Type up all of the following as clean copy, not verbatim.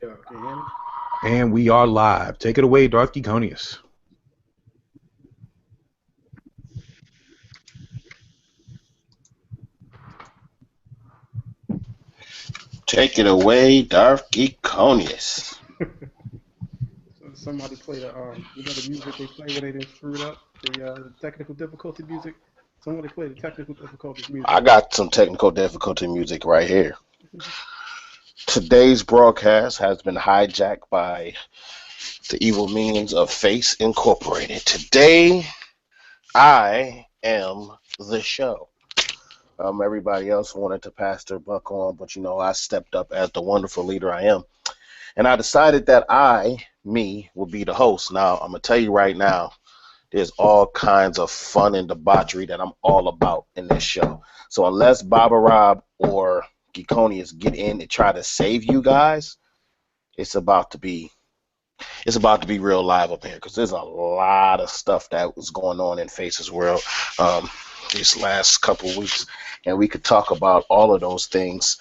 Yeah, can you hear me? And we are live. Take it away, Darth Geekonius. Take it away, Darth Geekonius. Somebody play the the music they play when they didn't screw it up, the technical difficulty music. Somebody play the technical difficulties music. I got some technical difficulty music right here. Today's broadcast has been hijacked by the evil meanings of Face Incorporated. Today, I am the show. Everybody else wanted to pass their buck on, but I stepped up as the wonderful leader I am. And I decided that me, will be the host. Now, I'm going to tell you right now, there's all kinds of fun and debauchery that I'm all about in this show. So unless Baba Rob or Geekonius get in and try to save you guys, it's about to be real live up here because there's a lot of stuff that was going on in Face's world these last couple of weeks, and we could talk about all of those things,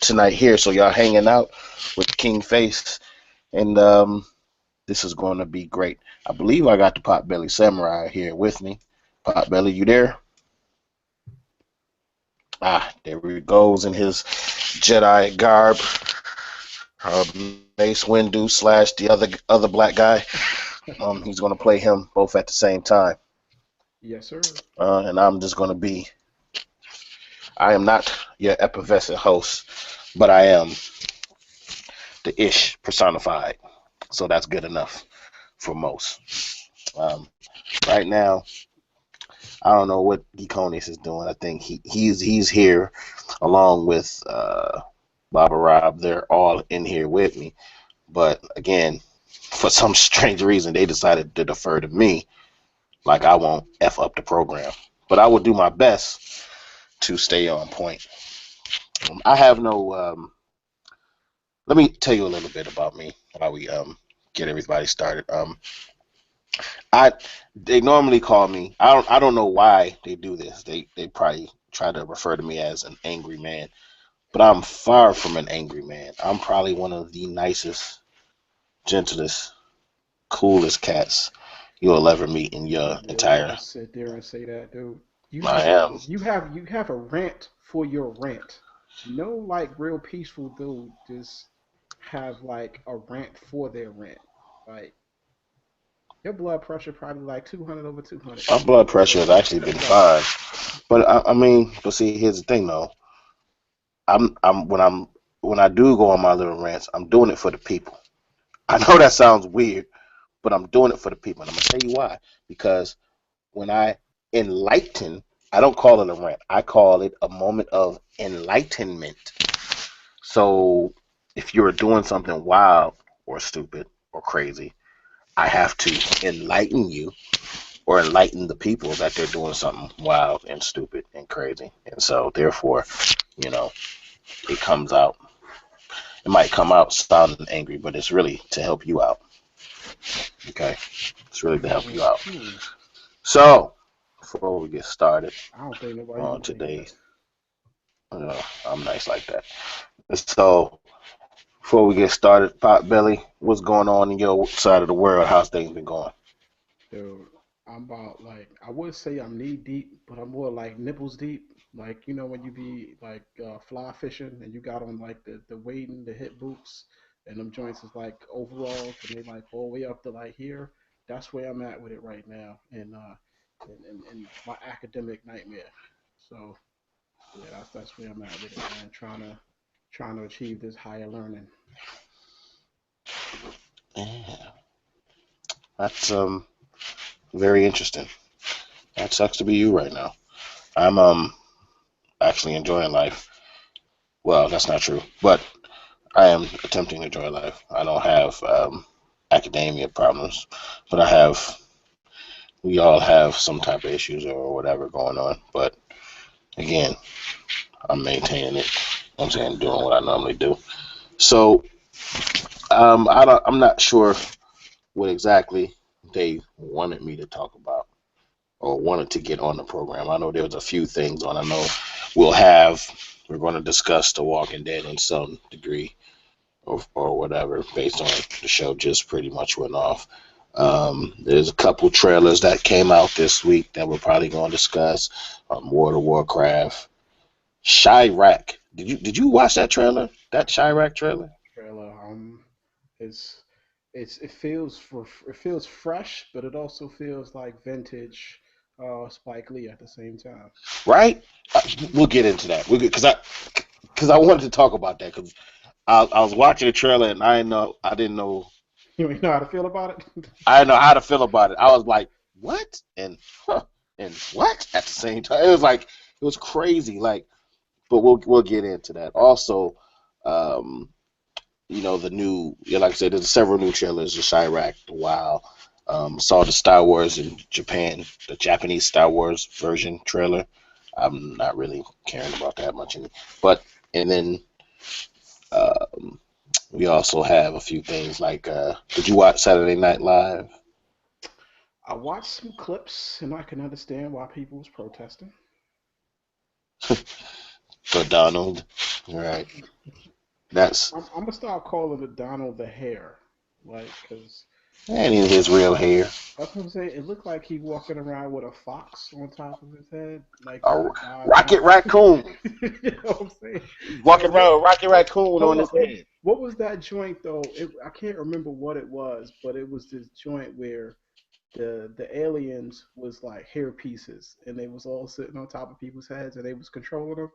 tonight here. So y'all hanging out with King Face, and this is going to be great. I believe I got the Potbelly Samurai here with me. Potbelly, you there? There he goes in his Jedi garb. Mace Windu / the other black guy. He's going to play him both at the same time. Yes, sir. And I'm just going to be. I am not your effervescent host, but I am the Ish personified. So that's good enough for most. Right now, I don't know what Geekonius is doing. I think he's here along with Baba Rob. They're all in here with me. But again, for some strange reason, they decided to defer to me, like I won't F up the program. But I will do my best to stay on point. I have no. Let me tell you a little bit about me while we get everybody started. They normally call me. I don't know why they do this. They probably try to refer to me as an angry man, but I'm far from an angry man. I'm probably one of the nicest, gentlest, coolest cats you'll ever meet in your You better entire. not sit there and say that, dude. I am. You have a rant for your rant. No, like real peaceful dude just have like a rant for their rant. Like your blood pressure probably like 200 over 200. My blood pressure has So actually been cut it out. fine, but but see, here's the thing though. I'm when I do go on my little rants, I'm doing it for the people. I know that sounds weird, but I'm doing it for the people. And I'm going to tell you why. Because when I enlighten, I don't call it a rant. I call it a moment of enlightenment. So if you're doing something wild or stupid or crazy, I have to enlighten you or enlighten the people that they're doing something wild and stupid and crazy. And so therefore, you know, it comes out. It might come out sounding angry, but it's really to help you out. Okay? It's really to help you out. Hmm. So, before we get started I don't think nobody on even think that. today's, I'm nice like that. So, before we get started, Potbelly, what's going on in your side of the world? How's things been going? Dude, I'm about like I would say I'm knee deep, but I'm more like nipples deep. Like when you be like fly fishing and you got on like the wading, the hip boots, and them joints is like overalls, and they like all the way up to like here. That's where I'm at with it right now, and in my academic nightmare. So yeah, that's where I'm at with it, man. Trying to achieve this higher learning. Yeah, that's very interesting. That sucks to be you right now. I'm actually enjoying life. Well, that's not true, but I am attempting to enjoy life. I don't have academia problems, but we all have some type of issues or whatever going on. But again, I'm maintaining it. I'm saying doing what I normally do. So I'm not sure what exactly they wanted me to talk about. or wanted to get on the program. I know there was a few things on. I know we're going to discuss The Walking Dead in some degree or whatever based on the show just pretty much went off. There's a couple trailers that came out this week that we're probably going to discuss. World of Warcraft, Chirac. Did you watch that trailer? That Chirac trailer? Trailer, it's it feels fresh, but it also feels like vintage Spike Lee at the same time. Right? We'll get into that. Because I wanted to talk about that because I was watching the trailer and I didn't know You know how to feel about it? I didn't know how to feel about it. I was like, what and and what at the same time. It was crazy. Like, but we'll get into that. Also, um, the new, like I said, there's several new trailers of Chirac. Wow. Saw the Star Wars in Japan, the Japanese Star Wars version trailer. I'm not really caring about that much, and then we also have a few things like, did you watch Saturday Night Live? I watched some clips and I can understand why people was protesting. For Donald, right? That's I'm gonna start calling it Donald the Hair, like, cause and in his real hair, that's what I'm saying. It looked like he walking around with a fox on top of his head, like a Donald. Rocket Raccoon You know what I'm saying? walking around with Rocket Raccoon on his head. What was that joint though? I can't remember what it was, but it was this joint where the aliens was like hair pieces, and they was all sitting on top of people's heads, and they was controlling them.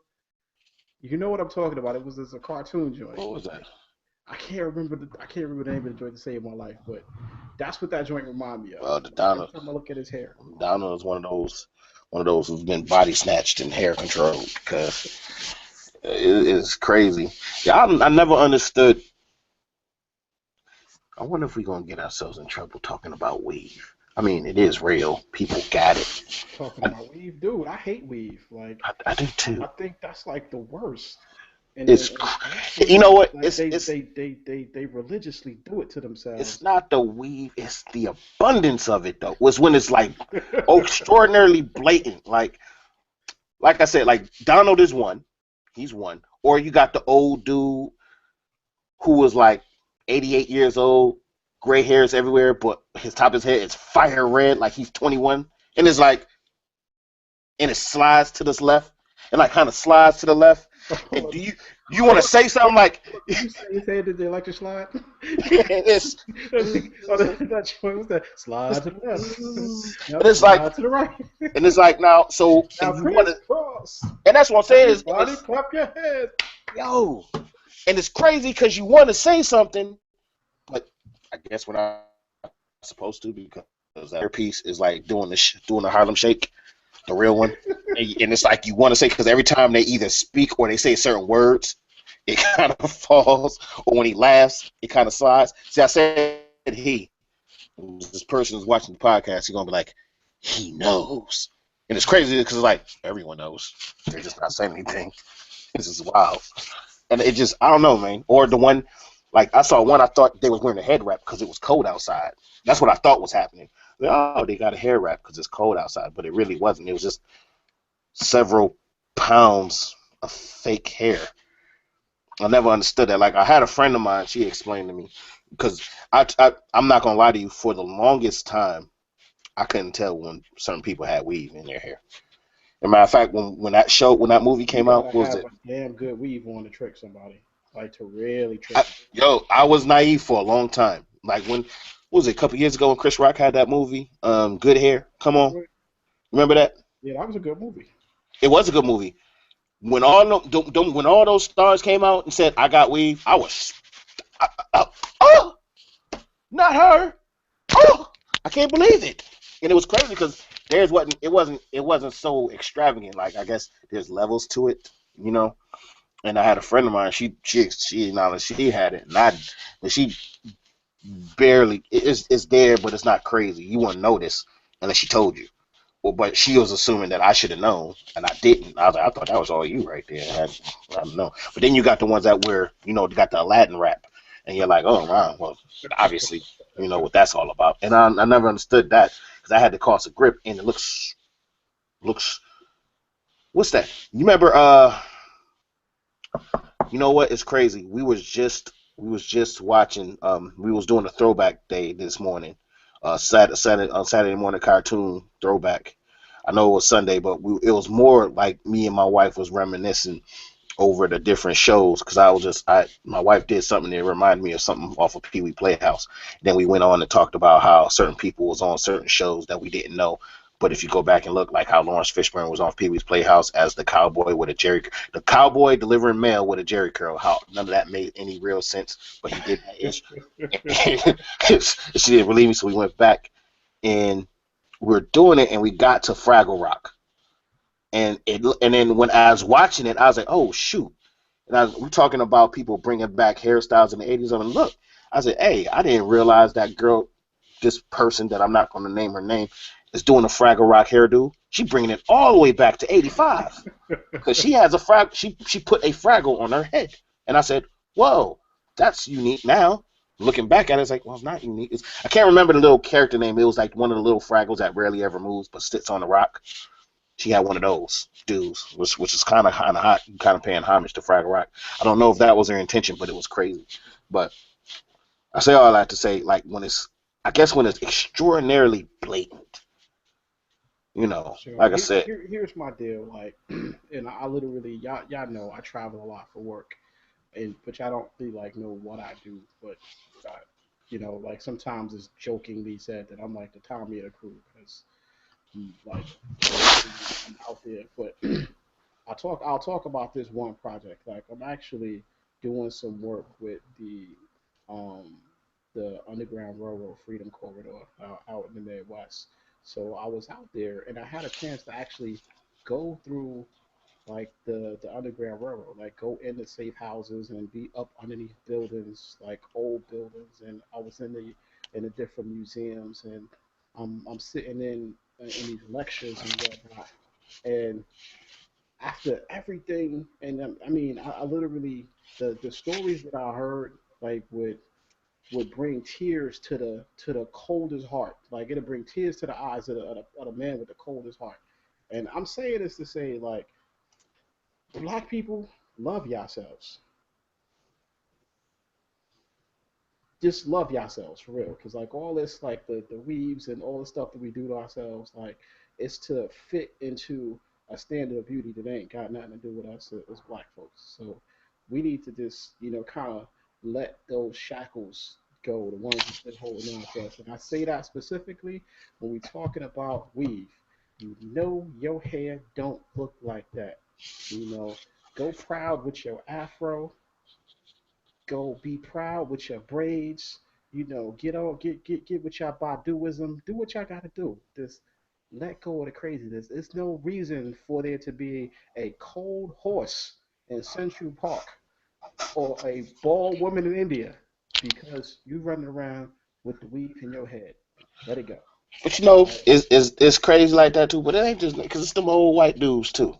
You know what I'm talking about? It was just a cartoon joint. What was that? I can't remember the name of the joint to save my life, but that's what that joint reminded me of. Well, the Every Donald time I look at his hair. Donald is one of those who's been body snatched and hair controlled because it's crazy. Yeah, I never understood. I wonder if we're gonna get ourselves in trouble talking about weave. I mean, it is real. People got it. Talking about weave, dude. I hate weave. Like, I do too. I think that's like the worst. It's you know what? Like they religiously do it to themselves. It's not the weave. It's the abundance of it though. Was when it's like extraordinarily blatant. Like I said, like Donald is one. He's one. Or you got the old dude who was like 88 years old, gray hairs everywhere, but his top of his head is fire red, like he's 21, and it's like, and it slides to this left, and like kind of slides to the left. And do you want to say something like? You say his head did the electric slide? It's that joint was that slide to the left. and it's like to the right. And it's like now, so Now and you want to, cross. and that's what I'm saying is, Body clap your head. yo, and it's crazy because you want to say something, but I guess we're not supposed to because that piece is like doing the Harlem Shake, the real one, and it's like you want to say because every time they either speak or they say certain words, it kind of falls, or when he laughs, it kind of slides. See, I said he. This person is watching the podcast. He's gonna be like, he knows, and it's crazy because it's like everyone knows. They're just not saying anything. This is wild. And it just, I don't know, man. Or the one, like I saw one, I thought they was wearing a head wrap because it was cold outside. That's what I thought was happening. Like, oh, they got a hair wrap because it's cold outside, but it really wasn't. It was just several pounds of fake hair. I never understood that. Like I had a friend of mine, she explained to me because I'm not gonna lie to you. For the longest time, I couldn't tell when certain people had weave in their hair. As a matter of fact, when that movie came out, what was it? A damn good weave on to trick somebody, like to really trick. I was naive for a long time. Like when, what was it, a couple years ago when Chris Rock had that movie, Good Hair? Come on, remember that? Yeah, that was a good movie. It was a good movie. When all those stars came out and said I got weave, I was, oh, not her. Oh, I can't believe it. And it was crazy because it wasn't so extravagant. Like I guess there's levels to it, you know. And I had a friend of mine. She acknowledged she had it, but she barely. It's there, but it's not crazy. You wouldn't notice unless she told you. Well, but she was assuming that I should have known, and I didn't. I was like, I thought that was all you right there. I don't know. But then you got the ones that wear, got the Aladdin wrap, and you're like, oh wow, well, obviously, you know what that's all about. And I never understood that because I had the cost of grip, and it looks Looks. What's that? You remember? You know what? It's crazy. We was just watching. We was doing a throwback day this morning. Saturday morning cartoon throwback. I know it was Sunday, but it was more like me and my wife was reminiscing over the different shows because my wife did something that reminded me of something off of Pee Wee Playhouse. Then we went on and talked about how certain people was on certain shows that we didn't know. But if you go back and look, like how Lawrence Fishburne was on Pee Wee's Playhouse as the cowboy the cowboy delivering mail with a jerry curl. How none of that made any real sense, but he did that ish. She didn't believe me, so we went back and we were doing it, and we got to Fraggle Rock. And then when I was watching it, I was like, oh shoot! And we're talking about people bringing back hairstyles in the '80s. I mean, look, I said, hey, I didn't realize that girl, this person that I'm not going to name her name, is doing a Fraggle Rock hairdo. She bringing it all the way back to '85 because she has a she put a Fraggle on her head, and I said, whoa, that's unique. Now looking back at it, it's like, well, it's not unique. I can't remember the little character name. It was like one of the little Fraggles that rarely ever moves but sits on the rock. She had one of those dudes, which is kind of hot, kind of paying homage to Fraggle Rock. I don't know if that was their intention, but it was crazy. But I say all that to say, like I guess when it's extraordinarily blatant, Sure. like I said, Here's my deal. Like, and I literally, y'all know I travel a lot for work, but y'all don't really like know what I do. But, I, like sometimes it's jokingly said that I'm like the Tommy of the crew because like I'm out there. But I'll talk about this one project. Like I'm actually doing some work with um the Underground Railroad Freedom Corridor out in the Midwest. So I was out there and I had a chance to actually go through like the Underground Railroad, like go into safe houses and be up underneath buildings, like old buildings, and I was in the different museums and I'm sitting in these lectures and whatnot. And after everything, and I mean, I literally the stories that I heard like would bring tears to the coldest heart. Like it'll bring tears to the eyes of the man with the coldest heart. And I'm saying this to say like black people love yourselves. Just love yourselves for real. Cause like all this like the weaves and all the stuff that we do to ourselves, like it's to fit into a standard of beauty that ain't got nothing to do with us as black folks. So we need to just, kind of let those shackles go, the ones that's been holding on to us. And I say that specifically when we're talking about weave. You know your hair don't look like that. You know, go proud with your afro, go be proud with your braids. Get with your Baduism. Do what y'all gotta do. Just let go of the craziness. There's no reason for there to be a cold horse in Central Park or a bald woman in India because you running around with the weave in your head. Let it go. but All right. it's crazy like that too. But it ain't just because it's them old white dudes too.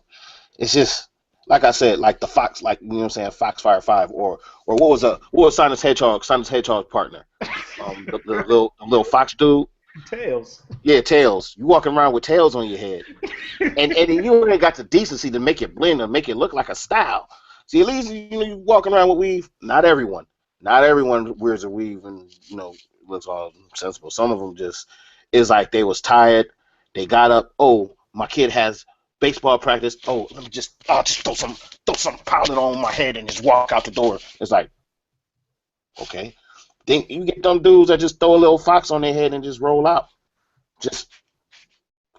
It's just like I said, like the Fox, like you know what I'm saying, Foxfire 5, or what was Simon's Hedgehog's partner, the little fox dude. Tails. Yeah, tails. You walking around with tails on your head, and you ain't got the decency to make it blend or make it look like a style. See, at least you walking around with weave. Not everyone wears a weave and looks all sensible. Some of them just is like they was tired. They got up. Oh, my kid has baseball practice. Oh, let me just throw some powder on my head and just walk out the door. It's like, okay. Think you get them dudes that just throw a little fox on their head and just roll out. Just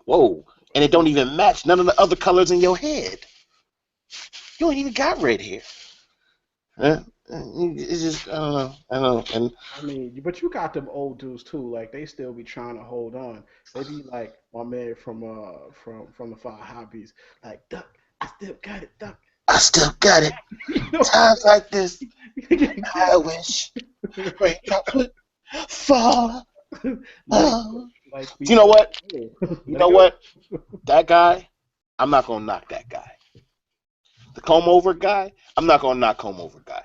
whoa. And it don't even match none of the other colors in your head. You ain't even got red hair. Huh? It's just I don't know. And I mean, but you got them old dudes too. Like they still be trying to hold on. They be like my man from the Five Hobbies. Like Duck, I still got it, Duck. I still got it. You know, Times like this, get I wish raindrops would fall. like Oh. like You know because what? You let it know go. what? That guy, I'm not gonna knock that guy. The comb over guy, I'm not gonna knock comb over guy.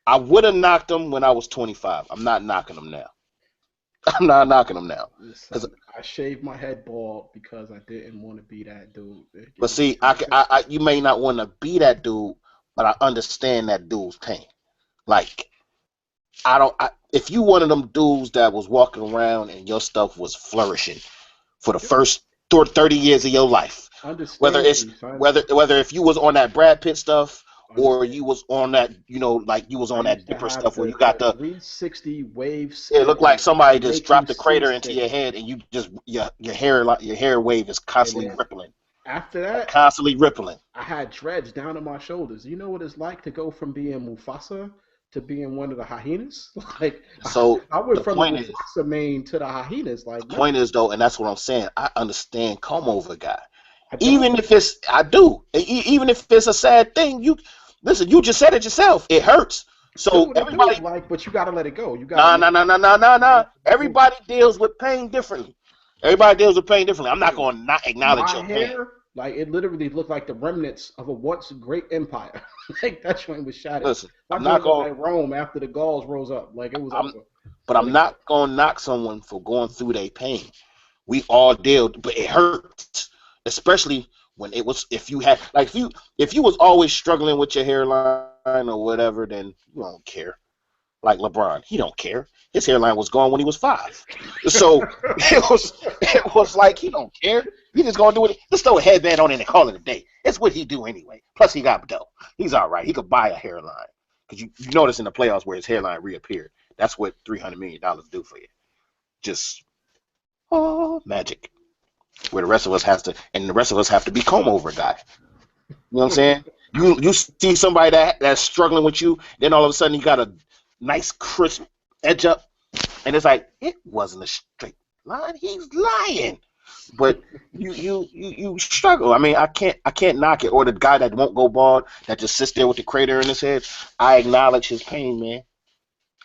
I would have knocked him when I was 25. I'm not knocking him now. I'm not knocking them now. Cause, Listen, I shaved my head bald because I didn't want to be that dude. but see, you may not want to be that dude, but I understand that dude's pain. Like, if you one of them dudes that was walking around and your stuff was flourishing for the first 30 years of your life, whether Understand it's me, son. whether if you was on that Brad Pitt stuff or you Understand. was on that, like you was I on that used to Dipper have stuff where the you got the 360 wave it looked like spin somebody to just make you dropped a see crater into stick. your head and you just your hair wave is And constantly then rippling, after like that, constantly rippling. I had dreads down to my shoulders. You know what it's like to go from being Mufasa to being one of the hyenas? Like So I went the from the point is, Mufasa mane to the hyenas like point nothing. is though, and that's what I'm saying. I understand come over guy. I Even don't. if it's I do. Even if it's a sad thing, you listen, you just said it yourself. It hurts. So Dude, it do. everybody Like, but you gotta let it go. You gotta nah let nah it nah go. nah nah nah You nah. gotta let it go. Everybody deals with pain differently. Everybody deals with pain differently. I'm not Dude, gonna not acknowledge my your pain. hair, like it literally looked like the remnants of a once great empire. Like that joint was shattered. Listen, My I'm not joint looked gonna like Rome after the Gauls rose up. Like it was I'm over. but Let I'm it go. not gonna knock someone for going through their pain. We all deal, but it hurts, especially when it was if you had like if you was always struggling with your hairline or whatever, then you don't care. Like LeBron, he don't care. His hairline was gone when he was 5, so it was like he don't care. He just gonna do it. Just throw a headband on it and call it a day. It's what he do anyway. Plus he got dough. He's all right. He could buy a hairline because you notice in the playoffs where his hairline reappeared. That's what $300 million do for you. Just magic. Where the rest of us has to, and the rest of us have to be comb over guy. You know what I'm saying? You see somebody that's struggling with you, then all of a sudden you got a nice crisp edge up, and it's like it wasn't a straight line. He's lying, but you struggle. I mean, I can't knock it. Or the guy that won't go bald, that just sits there with the crater in his head. I acknowledge his pain, man.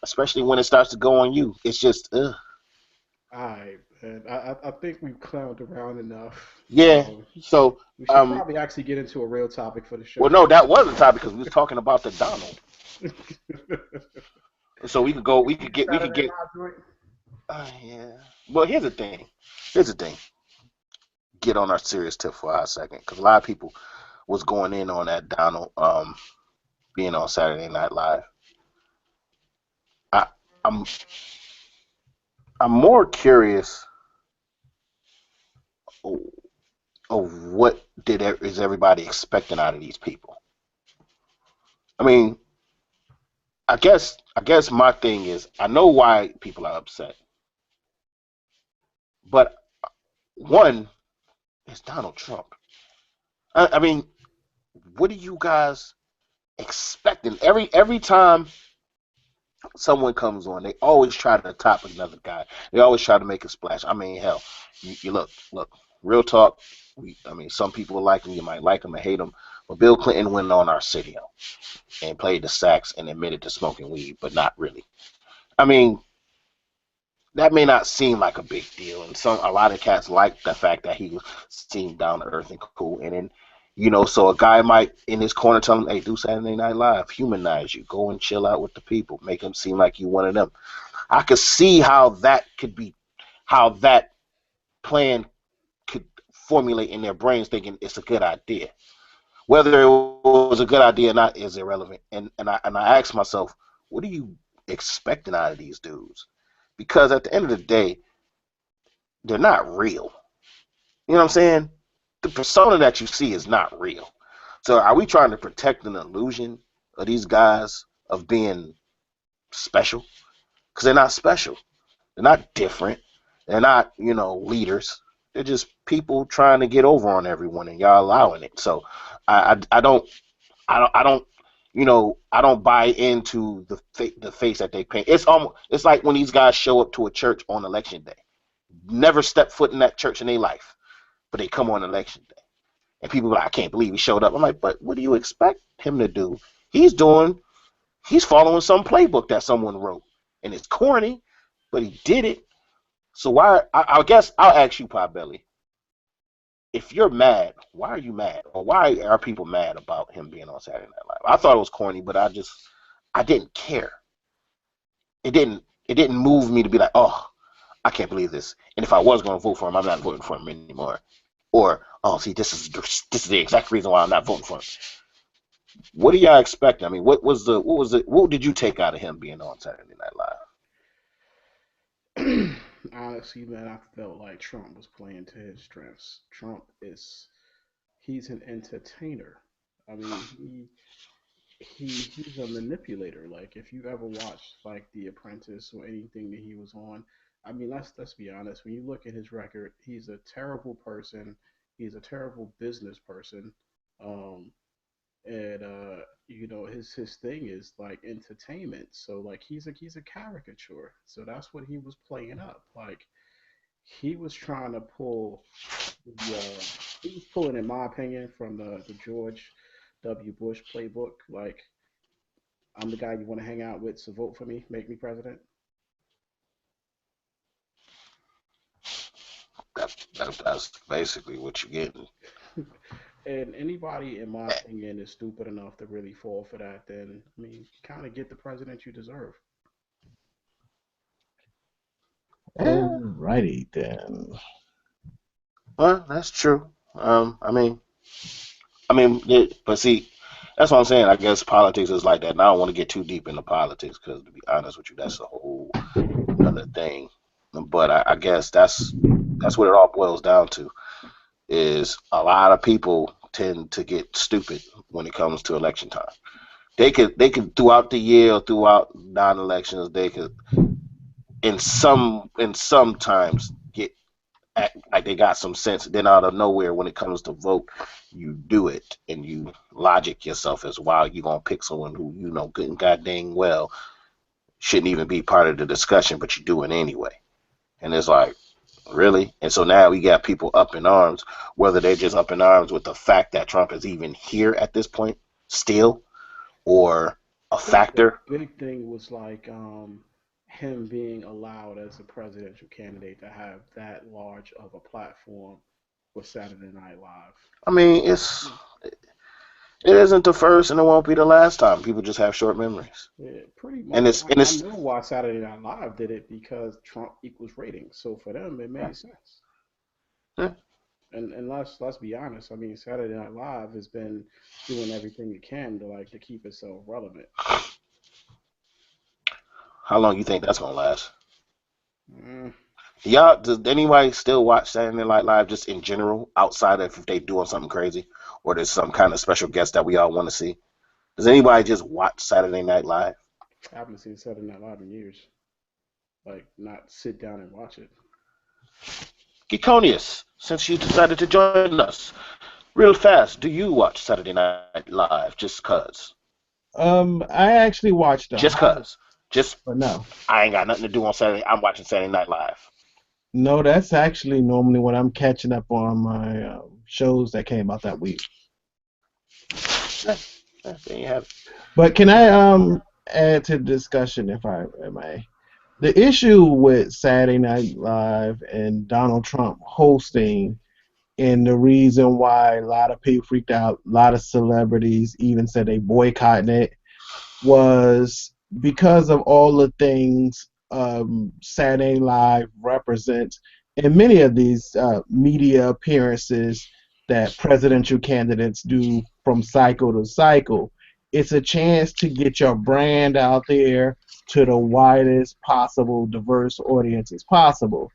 Especially when it starts to go on you. It's just, ugh. Alright, man. I think we've clowned around enough. Yeah. So, We should probably actually get into a real topic for the well, show. no, that was the topic because we was talking about the Donald. So we could go. You We see could the get. We could Saturday get. Night joint? Yeah. Well, here's the thing. Here's the thing. Get on our serious tip for a second, because a lot of people was going in on that Donald being on Saturday Night Live. I, I'm I'm more curious of what is everybody expecting out of these people. I mean, I guess my thing is I know why people are upset, but one is Donald Trump. I mean, what are you guys expecting? Every time someone comes on, they always try to top another guy. They always try to make a splash. I mean, hell, you look, real talk. I mean, some people like him. You might like him or hate him. But Bill Clinton went on Arsenio and played the sax and admitted to smoking weed, but not really. I mean, that may not seem like a big deal, and a lot of cats like the fact that he seemed down to earth and cool. And then, so a guy might in his corner tell him, "Hey, do Saturday Night Live, humanize you, go and chill out with the people, make him seem like you one of them." I could see how that plan could formulate in their brains, thinking it's a good idea. Whether it was a good idea or not is irrelevant. And I asked myself, what are you expecting out of these dudes? Because at the end of the day, they're not real. You know what I'm saying? The persona that you see is not real. So are we trying to protect an illusion of these guys of being special? Because they're not special. They're not different. They're not, leaders. They're just people trying to get over on everyone, and y'all allowing it. So I don't I don't I don't buy into the face that they paint. It's like when these guys show up to a church on election day, never step foot in that church in their life, but they come on election day, and people are like, I can't believe he showed up. I'm like, but what do you expect him to do? He's following some playbook that someone wrote, and it's corny, but he did it. So why? I guess I'll ask you, Potbelly, if you're mad, why are you mad? Or why are people mad about him being on Saturday Night Live? I thought it was corny, but I didn't care. It didn't move me to be like, oh, I can't believe this. And if I was going to vote for him, I'm not voting for him anymore. Or, oh, see, this is the exact reason why I'm not voting for him. What do y'all expect? I mean, what did you take out of him being on Saturday Night Honestly, man, I felt like Trump was playing to his strengths. He's an entertainer. I mean, he's a manipulator. Like if you ever watched like The Apprentice or anything that he was on, I mean, let's be honest. When you look at his record, he's a terrible person. He's a terrible business person. Um, and his thing is like entertainment. So like he's a caricature. So that's what he was playing up. Like he was trying to pull the he was pulling, in my opinion, from the George W. Bush playbook. Like I'm the guy you want to hang out with, so vote for me, make me president. that's basically what you're getting. And anybody, in my opinion, is stupid enough to really fall for that. Then I mean, you kind of get the president you deserve. Yeah, Alrighty then. well, that's true. But see, that's what I'm saying. I guess politics is like that. And I don't want to get too deep into politics because, to be honest with you, that's a whole another thing. But I guess that's what it all boils down to. Is a lot of people tend to get stupid when it comes to election time. They could throughout the year or throughout non-elections they could in some times get act like they got some sense. Then out of nowhere, when it comes to vote, you do it and you logic yourself as why you're gonna pick someone who you know good and god dang well shouldn't even be part of the discussion, but you do it anyway. And it's like, really? And so now we got people up in arms, whether they're just up in arms with the fact that Trump is even here at this point still, or a I think the factor. big thing was like him being allowed as a presidential candidate to have that large of a platform with Saturday Night Live. I mean, it isn't the first and it won't be the last time. People just have short memories. Yeah, pretty And much. it's and I it's know why Saturday Night Live did it because Trump equals ratings. So for them, it yeah, made sense. yeah. And let's be honest. I mean, Saturday Night Live has been doing everything it can to keep itself relevant. How long you think that's gonna last? Mm, Y'all, does anybody still watch Saturday Night Live just in general, outside of if they doing something crazy, or there's some kind of special guest that we all want to see? Does anybody just watch Saturday Night Live? I haven't seen Saturday Night Live in years. Like, not sit down and watch it. Geekonius, since you decided to join us, real fast, do you watch Saturday Night Live just cause? I actually watched the Just highlights, cause. Just but no. I ain't got nothing to do on Saturday. I'm watching Saturday Night Live. No, that's actually normally when I'm catching up on my shows that came out that week. Yeah, there you have it. But can I add to the discussion if I may? The issue with Saturday Night Live and Donald Trump hosting, and the reason why a lot of people freaked out, a lot of celebrities even said they boycotting it, was because of all the things Saturday Night Live represents, and many of these media appearances that presidential candidates do from cycle to cycle. It's a chance to get your brand out there to the widest possible diverse audience as possible.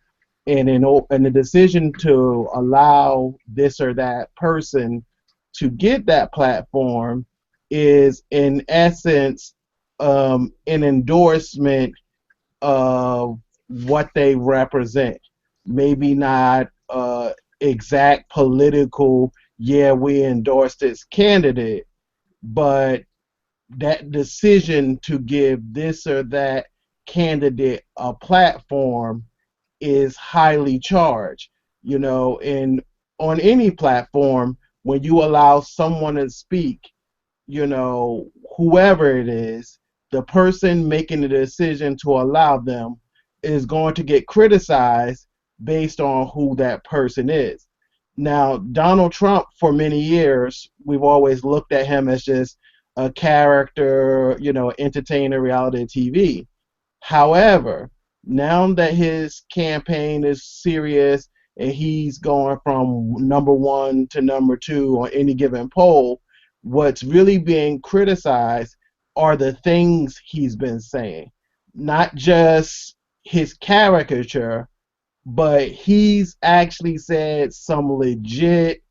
And the decision to allow this or that person to get that platform is in essence an endorsement of what they represent. Maybe not exact political, yeah, we endorse this candidate, but that decision to give this or that candidate a platform is highly charged. And on any platform, when you allow someone to speak, whoever it is, the person making the decision to allow them is going to get criticized based on who that person is. Now, Donald Trump, for many years, we've always looked at him as just a character, entertainer, reality TV. However, Now that his campaign is serious and he's going from number one to number two on any given poll, what's really being criticized are the things he's been saying, not just his caricature, but he's actually said some legit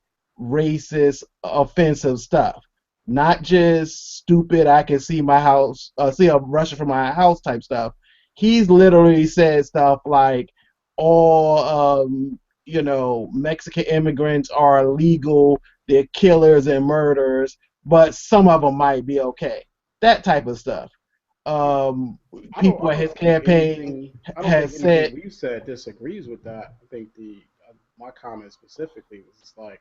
racist, offensive stuff. Not just stupid, I can see my house, see a Russia from my house type stuff. He's literally said stuff like all, Mexican immigrants are illegal, they're killers and murderers, but some of them might be okay. That type of stuff. Yeah. Um, I don't People I at his don't think campaign anything I don't think has anything said, we've said disagrees with that. I think the my comment specifically was just like,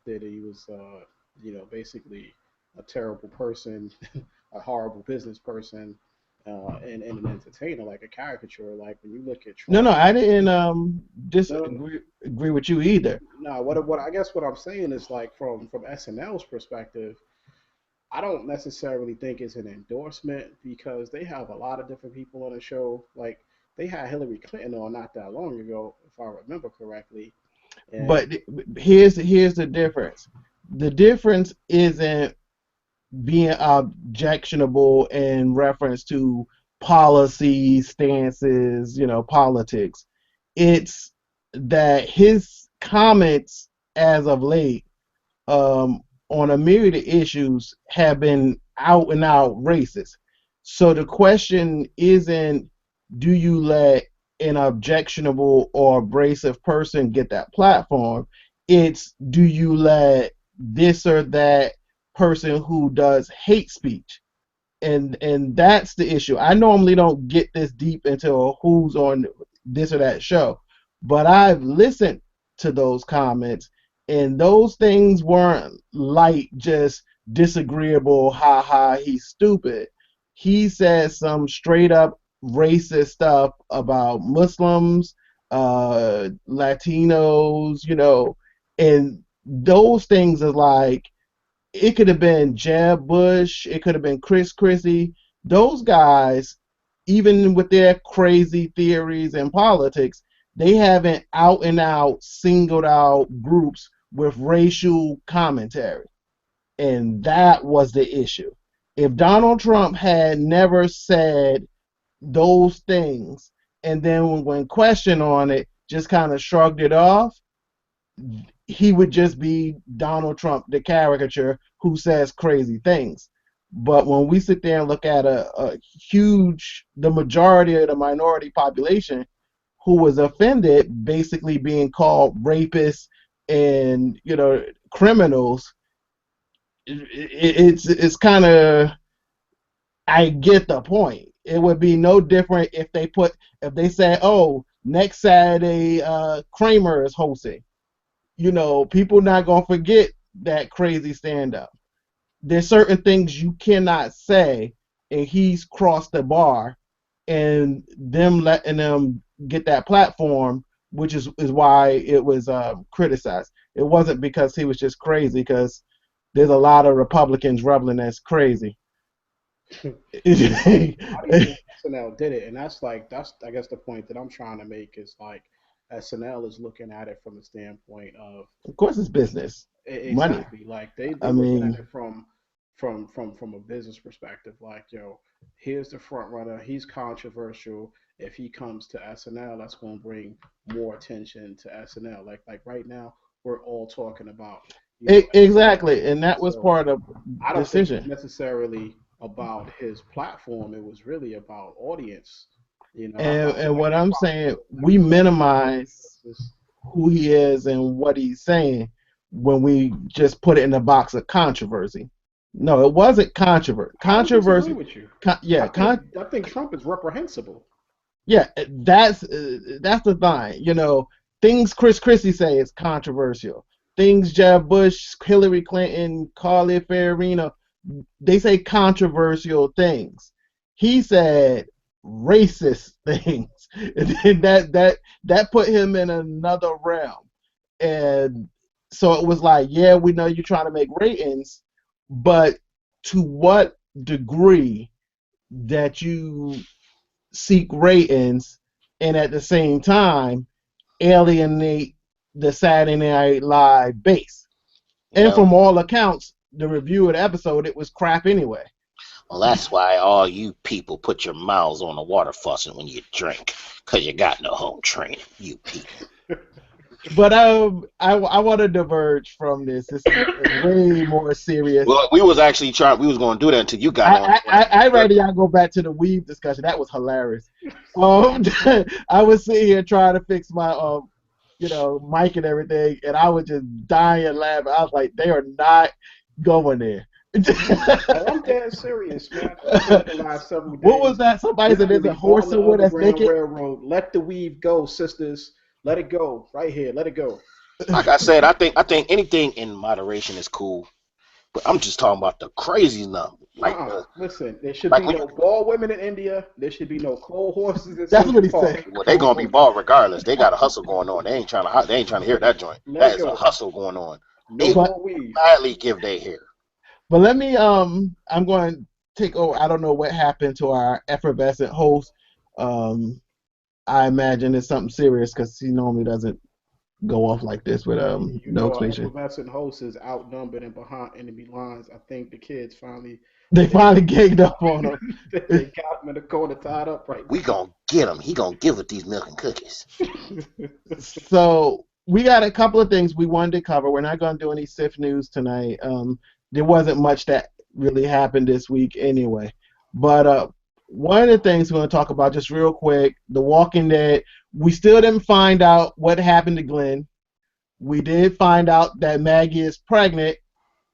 that he was basically a terrible person, a horrible business person, and an entertainer, like a caricature. Like when you look at no, no, Trump, I didn't no, no, no. disagree agree with you either. No, what I guess what I'm saying is like from SNL's perspective, I don't necessarily think it's an endorsement because they have a lot of different people on the show. Like they had Hillary Clinton on not that long ago, if I remember correctly. And But here's the difference. The difference isn't being objectionable in reference to policy stances, politics. It's that his comments as of late um, on a myriad of issues have been out and out racist. So the question isn't, do you let an objectionable or abrasive person get that platform? It's, do you let this or that person who does hate speech? And that's the issue. I normally don't get this deep into who's on this or that show, but I've listened to those comments, and those things weren't like just disagreeable, ha ha, he's stupid. He said some straight up racist stuff about Muslims, Latinos, and those things are like, it could have been Jeb Bush, it could have been Chris Christie. Those guys, even with their crazy theories and politics, they haven't out and out singled out groups with racial commentary. And that was the issue. If Donald Trump had never said those things and then when questioned on it, just kind of shrugged it off, he would just be Donald Trump, the caricature who says crazy things. But when we sit there and look at a huge, the majority of the minority population who was offended, basically being called rapists and criminals, it's kind of, I get the point. It would be no different if they said, oh, next Saturday Kramer is hosting. People not gonna forget that crazy stand up. There's certain things you cannot say, and he's crossed the bar, and them letting them get that platform, which is why it was criticized. It wasn't because he was just crazy, because there's a lot of Republicans rebelling that's crazy. I didn't think SNL did it, and that's I guess the point that I'm trying to make is like SNL is looking at it from the standpoint of Of course, it's business, money. exactly like they I looking at mean, it from a business perspective. Like here's the front runner. He's controversial. If he comes to SNL, that's going to bring more attention to SNL. Like right now, we're all talking about SNL. exactly, and that was So part of I the don't think it's decision. necessarily about his platform. It was really about audience. And I what can't I'm promise saying, I we can't promise you minimize justice. who he is and what he's saying when we just put it in the box of controversy. No, it wasn't controversy. I don't disagree Controversy, with you. yeah, I think Trump is reprehensible. yeah. That's the thing. Things Chris Christie say is controversial. Things Jeb Bush, Hillary Clinton, Carly Fiorina, they say controversial things. He said racist things, and that put him in another realm. And so it was like, yeah, we know you're trying to make ratings, but to what degree that you seek ratings and at the same time alienate the Saturday Night Live base. And Yep. from all accounts, the review of the episode, it was crap anyway. Well, that's why all you people put your mouths on the water faucet when you drink, 'cause you got no home training, you people. But I want to diverge from this. This is way more serious. Well, we was actually trying. We was going to do that until you got on. I rather y'all go back to the weave discussion. That was hilarious. I was sitting here trying to fix my mic and everything, and I was just dying laughing. I was like, they are not going there. Oh, I'm dead serious, man. I spent the last several What was days that? Somebody said there's a literally horse on the somewhere that's Underground naked. Railroad. Let the weave go, sisters. Let it go. Right here. Let it go. Like I said, I think anything in moderation is cool. But I'm just talking about the crazy number, Listen, there should like be when no bald women in India. There should be no cold horses in That's what Central he said. Park. well, they gonna be bald regardless. They got a hustle going on. They ain't trying to hear that joint. Let That it is a go. hustle going on. No They will But more weave. gladly give their hair. let me I'm going to take over. I don't know what happened to our effervescent host. Um I imagine it's something serious because he normally doesn't go off like this with You no know, our explanation. effervescent host is outnumbered and behind enemy lines. I think the kids finally They they finally ganged up on they got him in the corner tied up right We gonna get him. He gonna give it these milk and cookies. now. So we got a couple of things we wanted to cover. We're not going to do any SIF news tonight. There wasn't much that really happened this week anyway. But one of the things we're going to talk about just real quick, The Walking Dead. We still didn't find out what happened to Glenn. We did find out that Maggie is pregnant,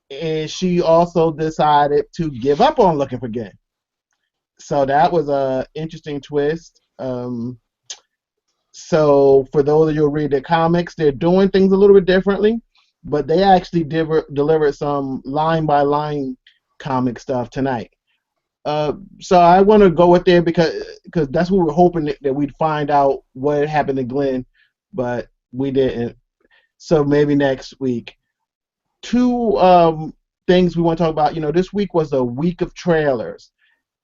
and she also decided to give up on looking for Glenn. So that was a interesting twist. So for those of you who read the comics, they're doing things a little bit differently, but they actually delivered some line by line comic stuff tonight. So I want to go with there because that's what we're hoping that we'd find out what happened to Glenn, but we didn't. So maybe next week. Two things we want to talk about. This week was a week of trailers,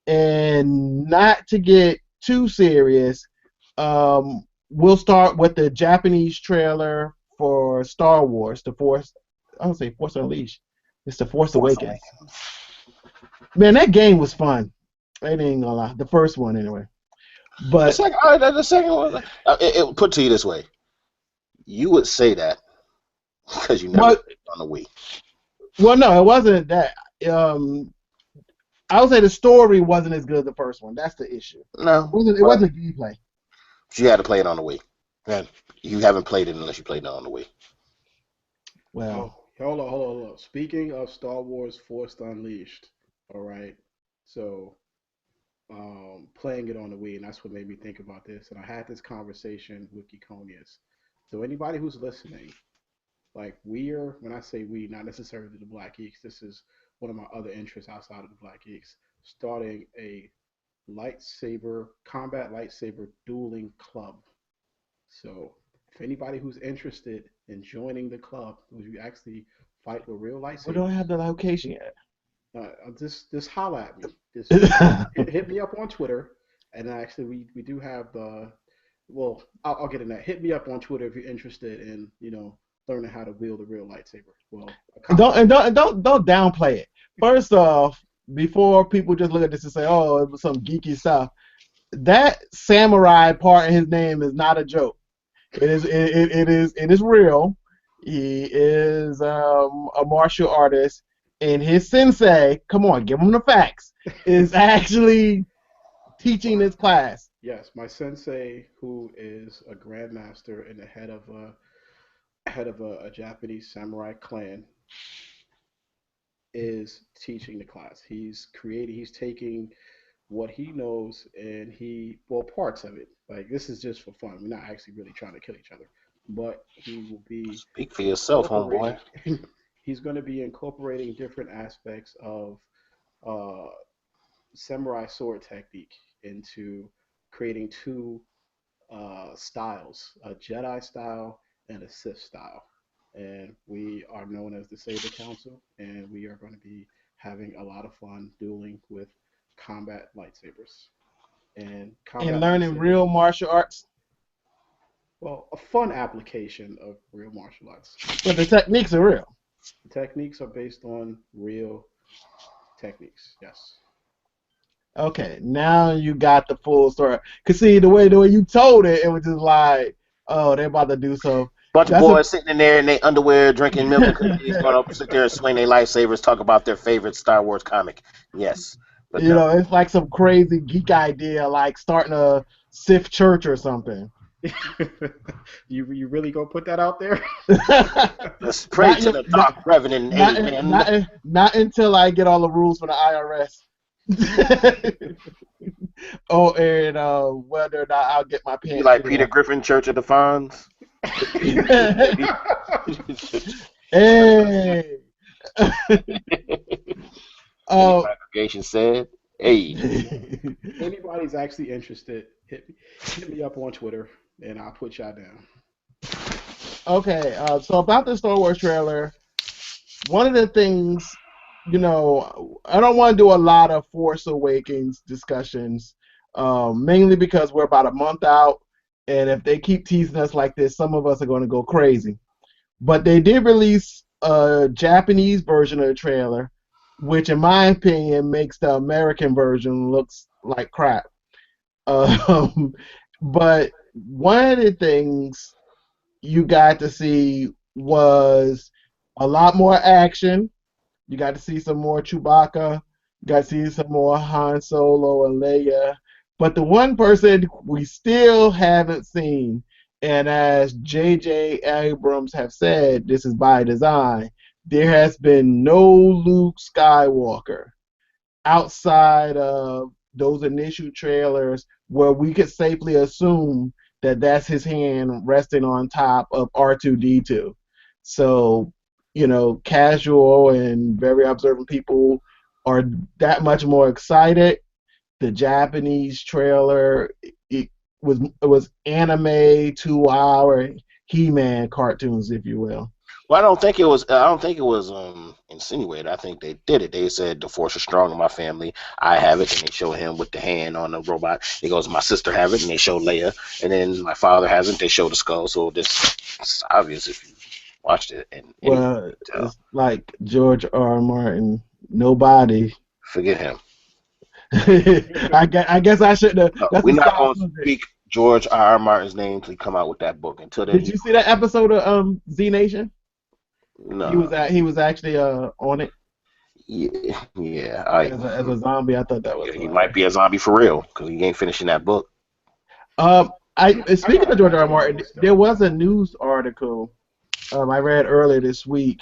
and not to get too serious, we'll start with the Japanese trailer for Star Wars, the Force. I don't say Force Unleashed. It's the Force Force Awakens. Awakens. Man, that game was fun. I ain't gonna lie. The first one, anyway. The But second, the second one. It put to you this way: you would say that because you never what? played on the Wii. Well, no, it wasn't that. I would say the story wasn't as good as the first one. That's the issue. It No, wasn't. It well, wasn't gameplay. you had to play it on the Wii. And you haven't played it unless you played it on the Wii. Oh, Well, hold on. Speaking of Star Wars Force Unleashed, all right. So, playing it on the Wii, and that's what made me think about this. And I had this conversation with Geekonius. So anybody who's listening, like when I say we, not necessarily the Black Geeks. This is one of my other interests outside of the Black Geeks. Starting a combat lightsaber dueling club. So if anybody who's interested in joining the club, where you actually fight with real we don't have lightsabers, the location yet. just holla at me. Just hit me up on Twitter, and actually we do have the. Well, I'll get in that. Hit me up on Twitter if you're interested in learning how to wield a real lightsaber. Well, a don't combat and lightsaber. don't downplay it. First off, before people just look at this and say, "Oh, it was some geeky stuff," that samurai part in his name is not a joke. It is real. He is a martial artist, and his sensei, come on, give him the facts, is actually teaching My this class. Yes, my sensei, who is a grandmaster and the head of a Japanese samurai clan, is teaching the class. He's taking what he knows and parts of it. Like this is just for fun. We're not actually really trying to kill each other, but he will be Speak for yourself, incorporating. homeboy. He's going to be incorporating different aspects of uh, samurai sword technique into creating two styles: a Jedi style and a Sith style. And we are known as the Saber Council, and we are going to be having a lot of fun dueling with combat lightsabers. and And combat learning lightsabers. real martial arts, Well, a fun application of real martial arts. but the techniques are real. The techniques are based on real techniques. Yes. Okay, now you got the full story. Cause see the way you told it, it was just like, oh, they're about to do so. Bunch of That's a boys sitting in there in their underwear, drinking milk and cookies, going to sit there and swing their lightsabers, talk about their favorite Star Wars comic. Yes, but you no. know, it's like some crazy geek idea, like starting a Sith church or something. You really gonna put that out there? Let's pray not, to yet- the not, Dark Revenant. Amen. not until I get all the rules from the IRS. Oh, and whether or not I'll get my Be pants like shit Peter off. Griffin, Church of the Fonz. Hey. And the uh, congregation said, "Hey, Anybody's actually interested, hit me up on Twitter and I'll put y'all down. okay, so about the Star Wars trailer, one of the things, I don't want to do a lot of Force Awakens discussions, mainly because we're about a month out, and if they keep teasing us like this, some of us are going to go crazy. But they did release a Japanese version of the trailer, which, in my opinion, makes the American version looks like crap. Um, but one of the things you got to see was a lot more action. You got to see some more Chewbacca. You got to see some more Han Solo and Leia. But the one person we still haven't seen, and as J.J. Abrams have said, this is by design, there has been no Luke Skywalker outside of those initial trailers where we could safely assume that that's his hand resting on top of R2D2. So, casual and very observant people are that much more excited. The Japanese trailer, it was anime 2 hour He-Man cartoons, if you will. well, I don't think it was. I don't think it was insinuated. I think they did it. They said the force is strong in my family. I have it, and they show him with the hand on the robot. He goes, my sister have it, and they show Leia, and then my father has it. They show the skull. So this it's obvious if you watched it, and anyone Well, can tell. it's like George R. R. Martin. Nobody. Forget him. I guess I shouldn't have. No, That's we're the not stop going to subject. speak George R. R. Martin's name till he come out with that book. Until then, Did you see that episode of Z Nation? He no. was he was actually on it Yeah, yeah. as a zombie. I thought that was Yeah, he might hilarious. be a zombie for real because he ain't finishing that book. I I speaking gotta of George R. catch R. up on Martin, it there still. was a news article I read earlier this week,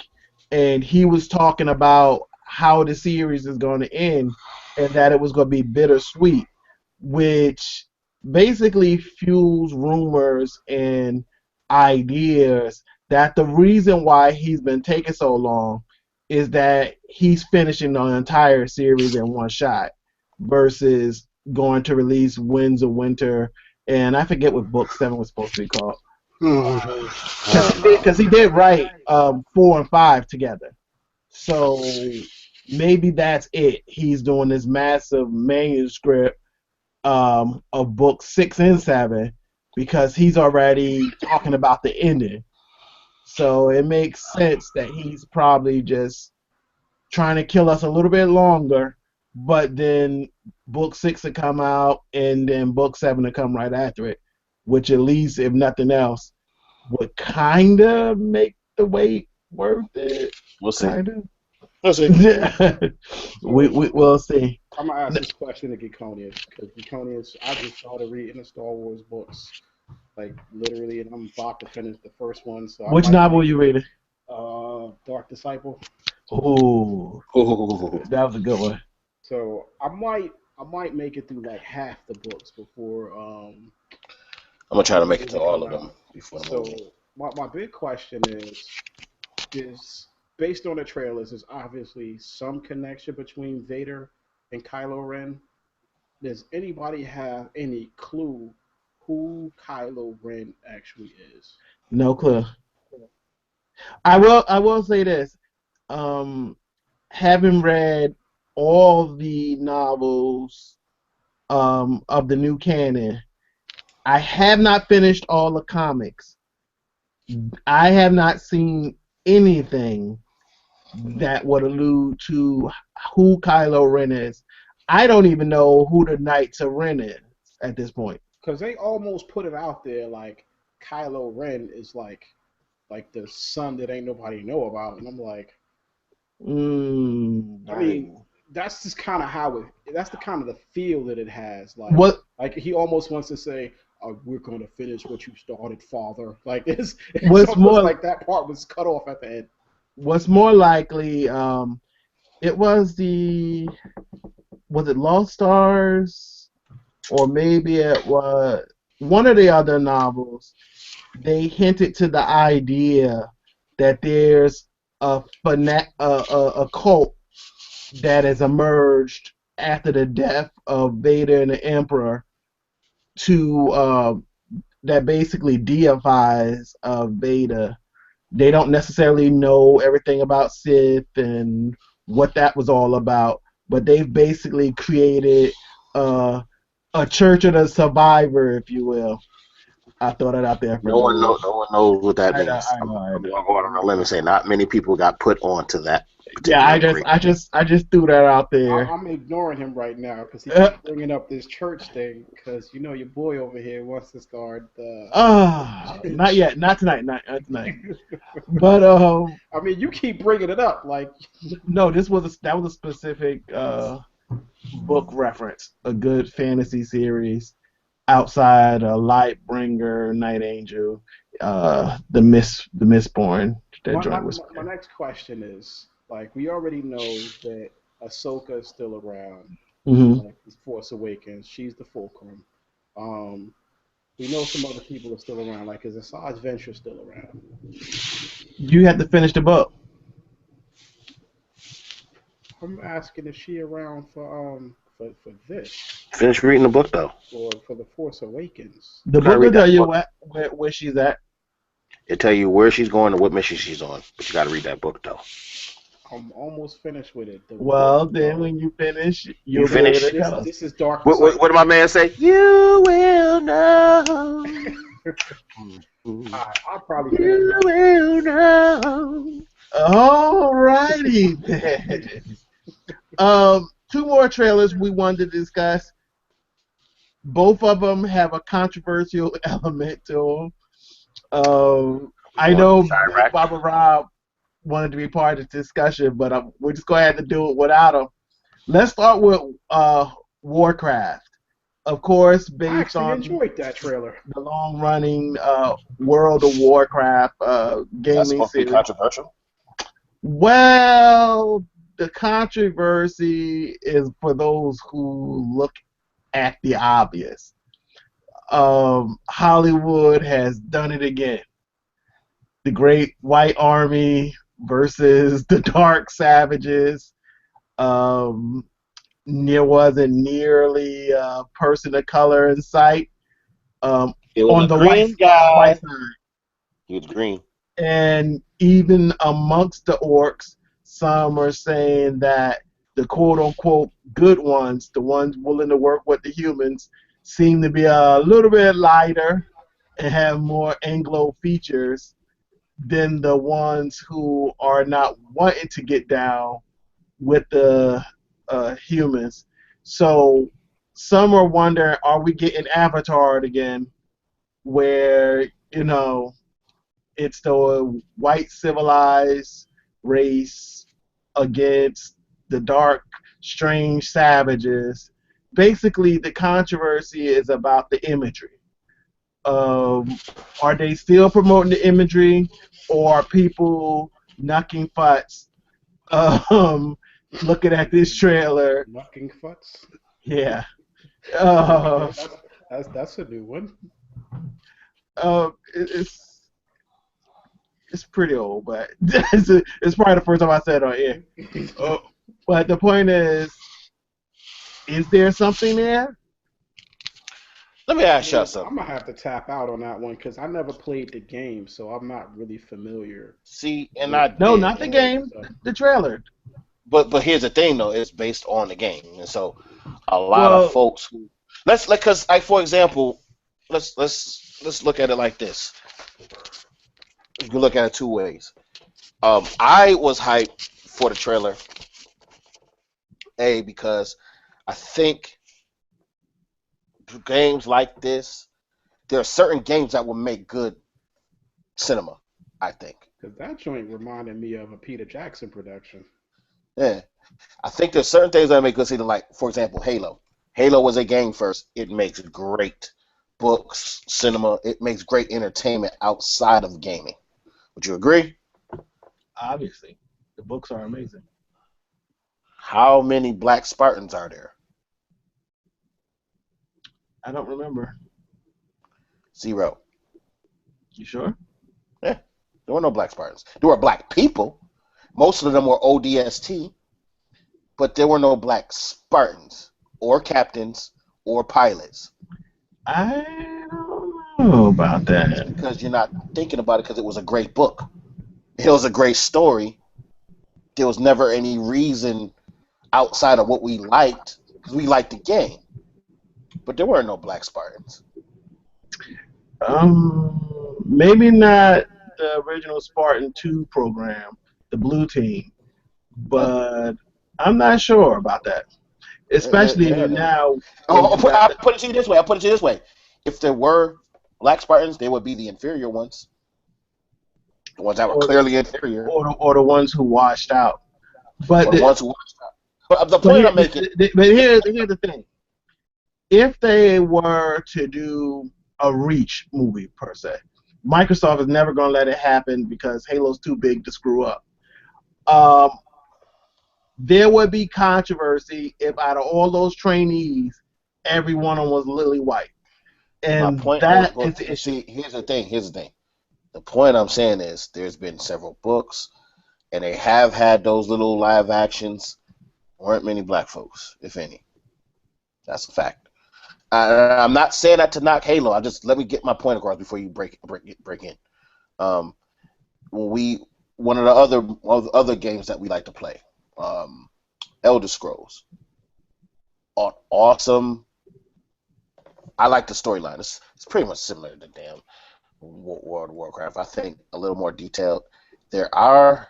and he was talking about how the series is going to end, and that it was going to be bittersweet, which basically fuels rumors and ideas that the reason why he's been taking so long is that he's finishing the entire series in one shot versus going to release Winds of Winter, and I forget what book 7 was supposed to be called. I Because don't know. he did write 4 and 5 together. So maybe that's it. He's doing this massive manuscript of book 6 and 7 because he's already talking about the ending. So it makes sense that he's probably just trying to kill us a little bit longer, but then book 6 will come out and then book 7 will come right after it, which at least, if nothing else, would kind of make the wait worth it. We'll see. Kind of. We'll see. we, So we will see. I'm gonna ask this question to Geekonius because Geekonius, I just started reading the Star Wars books, like literally, and I'm about to finish the first one, so I Which might novel make you it. reading? Dark Disciple. Oh, Ooh. that was a good one. So I might make it through like half the books I'm gonna try to before the make it to movie all come of them out. before the So movie. my big question is based on the trailers, there's obviously some connection between Vader and Kylo Ren. Does anybody have any clue who Kylo Ren actually is? No clue. I will say this. Um, having read all the novels of the new canon. I have not finished all the comics. I have not seen anything that would allude to who Kylo Ren is. I don't even know who the Knights of Ren is at this point. Because they almost put it out there like Kylo Ren is like the son that ain't nobody know about, and I'm like, I mean, that's just kind of how it. That's the kind of the feel that it has. What Like he almost wants to say, "We're going to finish what you started, Father." Like it's what's almost more like that part was cut off at the end. what's more likely, it was it Lost Stars, or maybe it was one of the other novels. They hinted to the idea that there's a cult that has emerged after the death of Vader and the Emperor to that basically deifies Vader. They don't necessarily know everything about Sith and what that was all about, but they've basically created a church of the survivor, if you will. I throw that out there for those. No one knows what that I know, means. I know, I I'm know. gonna go out on a limb and say not many people got put onto that Yeah, particular agreement. I just threw that out there. I'm ignoring him right now because he keeps bringing up this church thing. Because you know your boy over here wants to start. Not yet, not tonight, not tonight. But I mean, you keep bringing it up. Like, no, that was a specific book reference, a good fantasy series outside Lightbringer, Night Angel, the Mistborn. That my, my, joint was. my next question is like, we already know that Ahsoka is still around. Hmm. Like, Force Awakens, she's the fulcrum. Um, we know some other people are still around. Like, is Asajj Ventress still around? You have to finish the book. I'm asking if she around for this Finish reading the book though. or for the Force Awakens. The You gotta book will read tell that you book. where she's at. It tell you where she's going and what mission she's on. But you gotta read that book though. I'm almost finished with it. The book. Well, then when you finish, You you'll be able finish? to This tell us. this is Dark What did my Disciple. man say? You will know. I'll probably finish You that. will know. All righty then. Two more trailers we wanted to discuss. Both of them have a controversial element to them. You I going to know Big Chirac? Baba Rob wanted to be part of the discussion, but we're just going to have to do it without him. Let's start with Warcraft. Of course, I based actually on enjoyed that trailer. the long-running World of Warcraft That's gaming supposed to be series. controversial. Well, the controversy is for those who look at the obvious. Hollywood has done it again. The Great White Army versus the Dark Savages. Um, there wasn't nearly a person of color in sight. It was On a the green white guy. side, He was green. and even amongst the orcs, some are saying that the quote unquote good ones, the ones willing to work with the humans, seem to be a little bit lighter and have more Anglo features than the ones who are not wanting to get down with the humans. So some are wondering, are we getting Avatar again, where it's the white civilized race against the dark, strange savages. Basically, the controversy is about the imagery. Are they still promoting the imagery, or are people knocking butts looking at this trailer? Knocking Futz. Yeah. Okay, Uh, that's a new one. it's pretty old, but it's probably the first time I said it on air. Uh, but the point is there something there? Let me ask y'all I'm something. gonna have to tap out on that one because I never played the game, so I'm not really familiar See, and with I No, did. not the game. stuff. The trailer. But here's the thing though, it's based on the game. And so a lot of Well, folks who Because for example, let's look at it like this. You can look at it two ways. I was hyped for the trailer, because I think games like this, there are certain games that will make good cinema. I think. Because that joint reminded me of a Peter Jackson production. Yeah, I think there's certain things that make good cinema. Like, for example, Halo. Halo was a game first. It makes great books, cinema. It makes great entertainment outside of gaming. Would you agree? Obviously, the books are amazing. How many Black Spartans are there? I don't remember. 0. You sure? Yeah, there were no Black Spartans. There were Black people. Most of them were ODST, but there were no Black Spartans or captains or pilots. I don't know about It's that. because you're not thinking about it, because it was a great book. It was a great story. There was never any reason outside of what we liked, because we liked the game. But there were no Black Spartans. Maybe not the original Spartan 2 program, the Blue Team, Huh? but I'm not sure about that. Especially Yeah. now when you got I'll put it to you this way. I'll put it to you this way. If there were Black Spartans, they would be the inferior ones. The ones that were or, clearly inferior. or the ones who washed out. But Or the ones who watched out. But the but point I'm making. here's the thing. If they were to do a Reach movie per se, Microsoft is never going to let it happen because Halo's too big to screw up. Um, there would be controversy if out of all those trainees, every one of them was lily white, My and point is, that is but the issue. see, here's the thing. Here's the thing. The point I'm saying is, there's been several books, and they have had those little live actions. Weren't many Black folks, if any. That's a fact. I'm not saying that to knock Halo. I just let me get my point across before you break in. Um, when one of the other games that we like to play, um, Elder Scrolls, awesome. I like the storyline. It's pretty much similar to damn World of Warcraft. I think a little more detailed. There were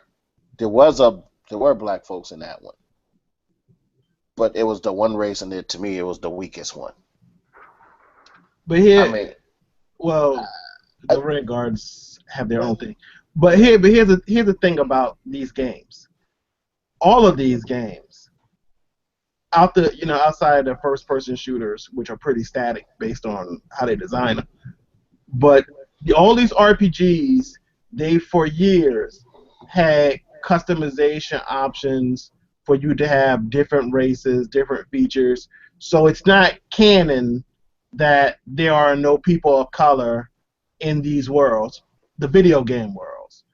Black folks in that one, but it was the one race, and to me, it was the weakest one. But I here, mean, well, I, the Red Guards have their own thing. But here's the thing about these games. All of these games, outside the first person shooters, which are pretty static based on how they design them. But all these RPGs, they for years had customization options for you to have different races, different features. So it's not canon that there are no people of color in these worlds, the video game worlds.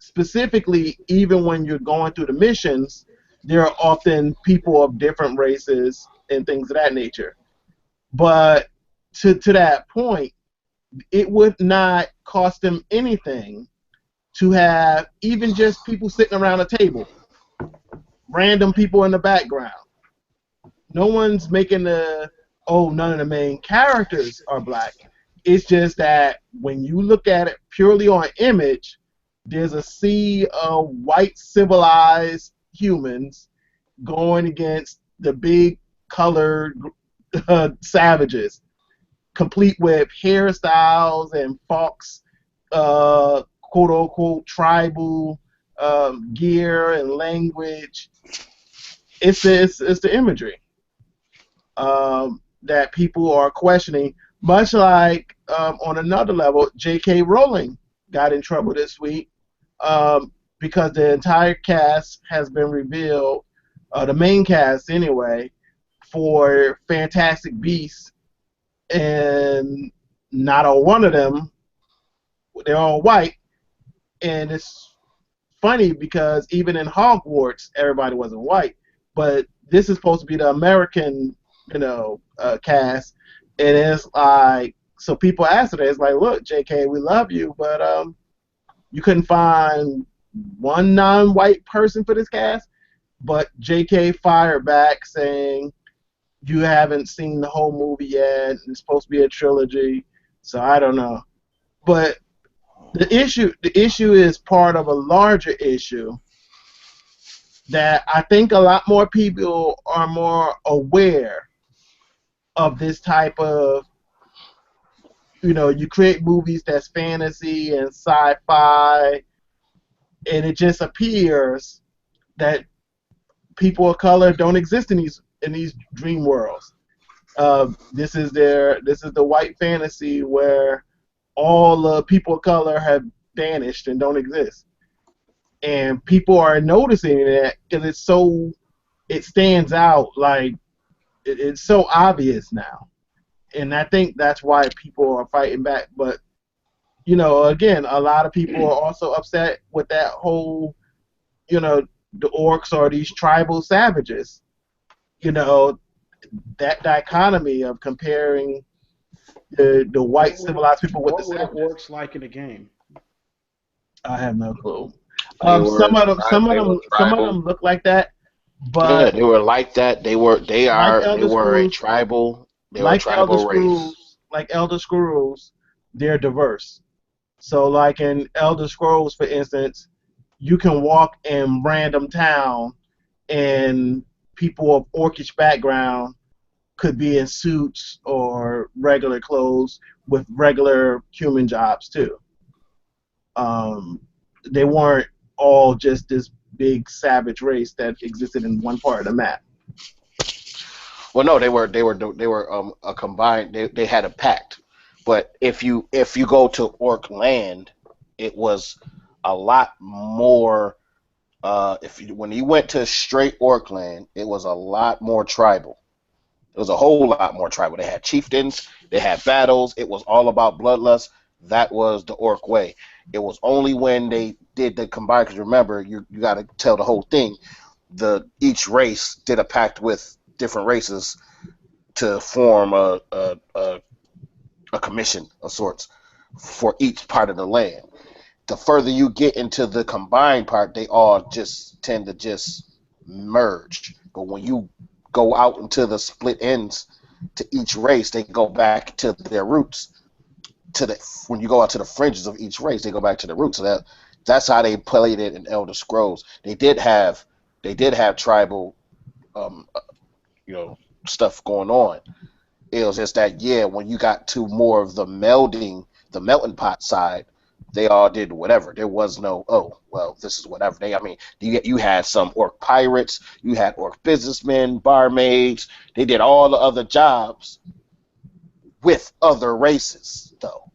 Specifically, even when you're going through the missions, there are often people of different races and things of that nature. But to that point, it would not cost them anything to have even just people sitting around a table, random people in the background. No one's making none of the main characters are black. It's just that when you look at it purely on image, there's a sea of white civilized humans going against the big colored savages, complete with hairstyles and fox, quote unquote, tribal gear and language. It's the imagery that people are questioning. Much like on another level, J.K. Rowling got in trouble this week because the entire cast has been revealed, the main cast anyway, for Fantastic Beasts, and not a one of them, they're all white. And it's funny because even in Hogwarts, everybody wasn't white, but this is supposed to be the American, cast, and it's like, so people asked it, it's like, look, JK, we love you, but you couldn't find one non-white person for this cast. But JK fired back saying You haven't seen the whole movie yet. It's supposed to be a trilogy, so I don't know. But the issue is part of a larger issue that I think a lot more people are more aware of this type of, you create movies that's fantasy and sci-fi, and it just appears that people of color don't exist in these dream worlds. This is the white fantasy where all the people of color have vanished and don't exist, and people are noticing that because it stands out, like it's so obvious now, and I think that's why people are fighting back. But again, a lot of people are also upset with that whole, the orcs are these tribal savages. You know, that dichotomy of comparing the white civilized people with the What were the savages. orcs like in the game? I have no clue. They were Some of them, some of they were them, some of tribal. them look like that, Yeah, but they were like that. like They Elder were a Scrolls, tribal. They were a like Elder tribal race. Scrolls, like Elder Scrolls, they're diverse. So, like in Elder Scrolls, for instance, you can walk in random town, and people of orcish background could be in suits or regular clothes with regular human jobs too. Um, they weren't all just this big savage race that existed in one part of the map. Well, no, they were a combined. They had a pact. But if you go to Orc land, it was a lot more. When you went to straight Orc land, it was a lot more tribal. It was a whole lot more tribal. They had chieftains, they had battles. It was all about bloodlust. That was the Orc way. It was only when they did the combined. Because remember, you got to tell the whole thing. Each race did a pact with different races to form a commission of sorts for each part of the land. The further you get into the combined part, they all just tend to just merge. But when you go out into the split ends to each race, they go back to their roots. When you go out to the fringes of each race, they go back to the roots. So that's how they played it in Elder Scrolls. They did have tribal, um, you know, stuff going on. It was just that, yeah, when you got to more of the melting pot side, they all did whatever. There was no, oh, well, this is whatever. I mean, you had some orc pirates, you had orc businessmen, barmaids. They did all the other jobs with other races, though.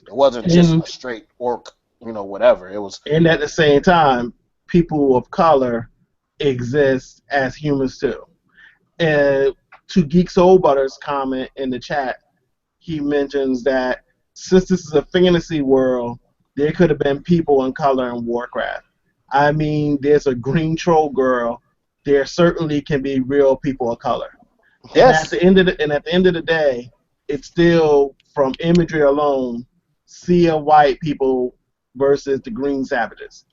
It wasn't just And a straight orc, whatever. It was, and at the same time, people of color exist as humans too. And to Geek Soul Butter's comment in the chat, he mentions that since this is a fantasy world, there could have been people in color in Warcraft. I mean, there's a green troll girl. There certainly can be real people of color. And at yes. the end of the day, it's still from imagery alone, sea of white people versus the green savages.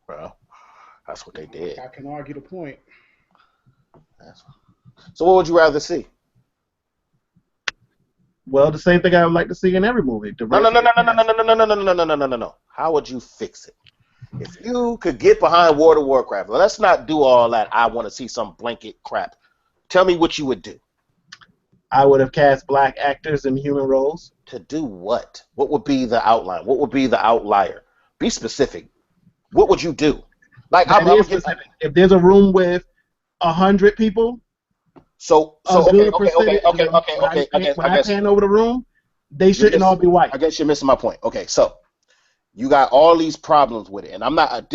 Well, that's what they Like did. I can argue the point. That's- So what would you rather see? Well, the same thing I would like to see in every movie. No, no, no, Diversity no, of no, no, no, cast. no, no, no, no, no, no, no, no, no, no. How would you fix it? If you could get behind World of Warcraft, let's not do all that. I want to see some blanket crap. Tell me what you would do. I would have cast black actors in human roles. To do what? What would be the outline? What would be the outlier? Be specific. What would you do? Like That I'm is gonna get. specific. If there's a room with 100 people, So a okay, good okay, okay, percentage. okay, okay, When I okay. I guess when I I guess pan over the room, they you're shouldn't all just. be white. I guess you're missing my point. Okay, so you got all these problems with it, and I'm not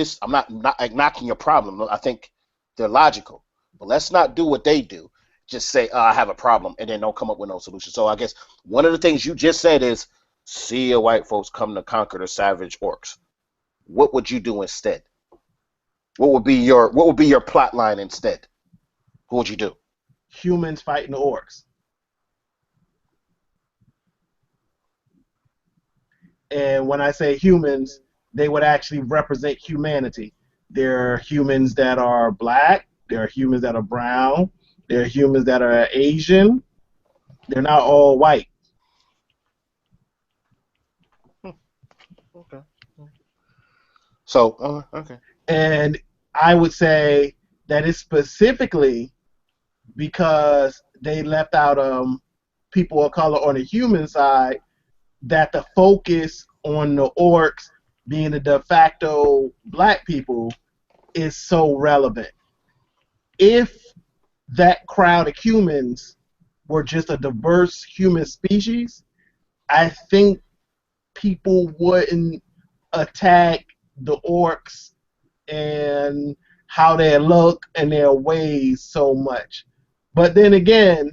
knocking your problem. I think they're logical, but let's not do what they do. Just say, I have a problem, and then don't come up with no solution. So I guess one of the things you just said is, see your white folks come to conquer the savage orcs. What would you do instead? What would be your plot line instead? What would you do? Humans fighting the orcs. And when I say humans, they would actually represent humanity. There are humans that are black, There are humans that are brown. There are humans that are Asian. They're not all white. Okay. So, okay. And I would say that it's specifically because they left out people of color on the human side, that the focus on the orcs being the de facto black people is so relevant. If that crowd of humans were just a diverse human species, I think people wouldn't attack the orcs and how they look and their ways so much. But then again,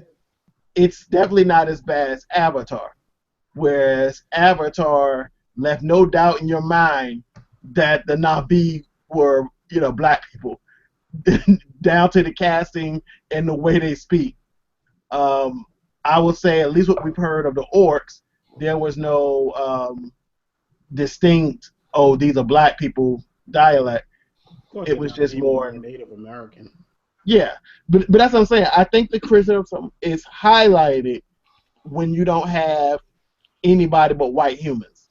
it's definitely not as bad as Avatar, whereas Avatar left no doubt in your mind that the Na'vi were, black people, down to the casting and the way they speak. I would say, at least what we've heard of the orcs, there was no distinct, oh, these are black people dialect. Of course, It they're was not. They're just even more, more Native American. yeah. But that's what I'm saying. I think the criticism is highlighted when you don't have anybody but white humans.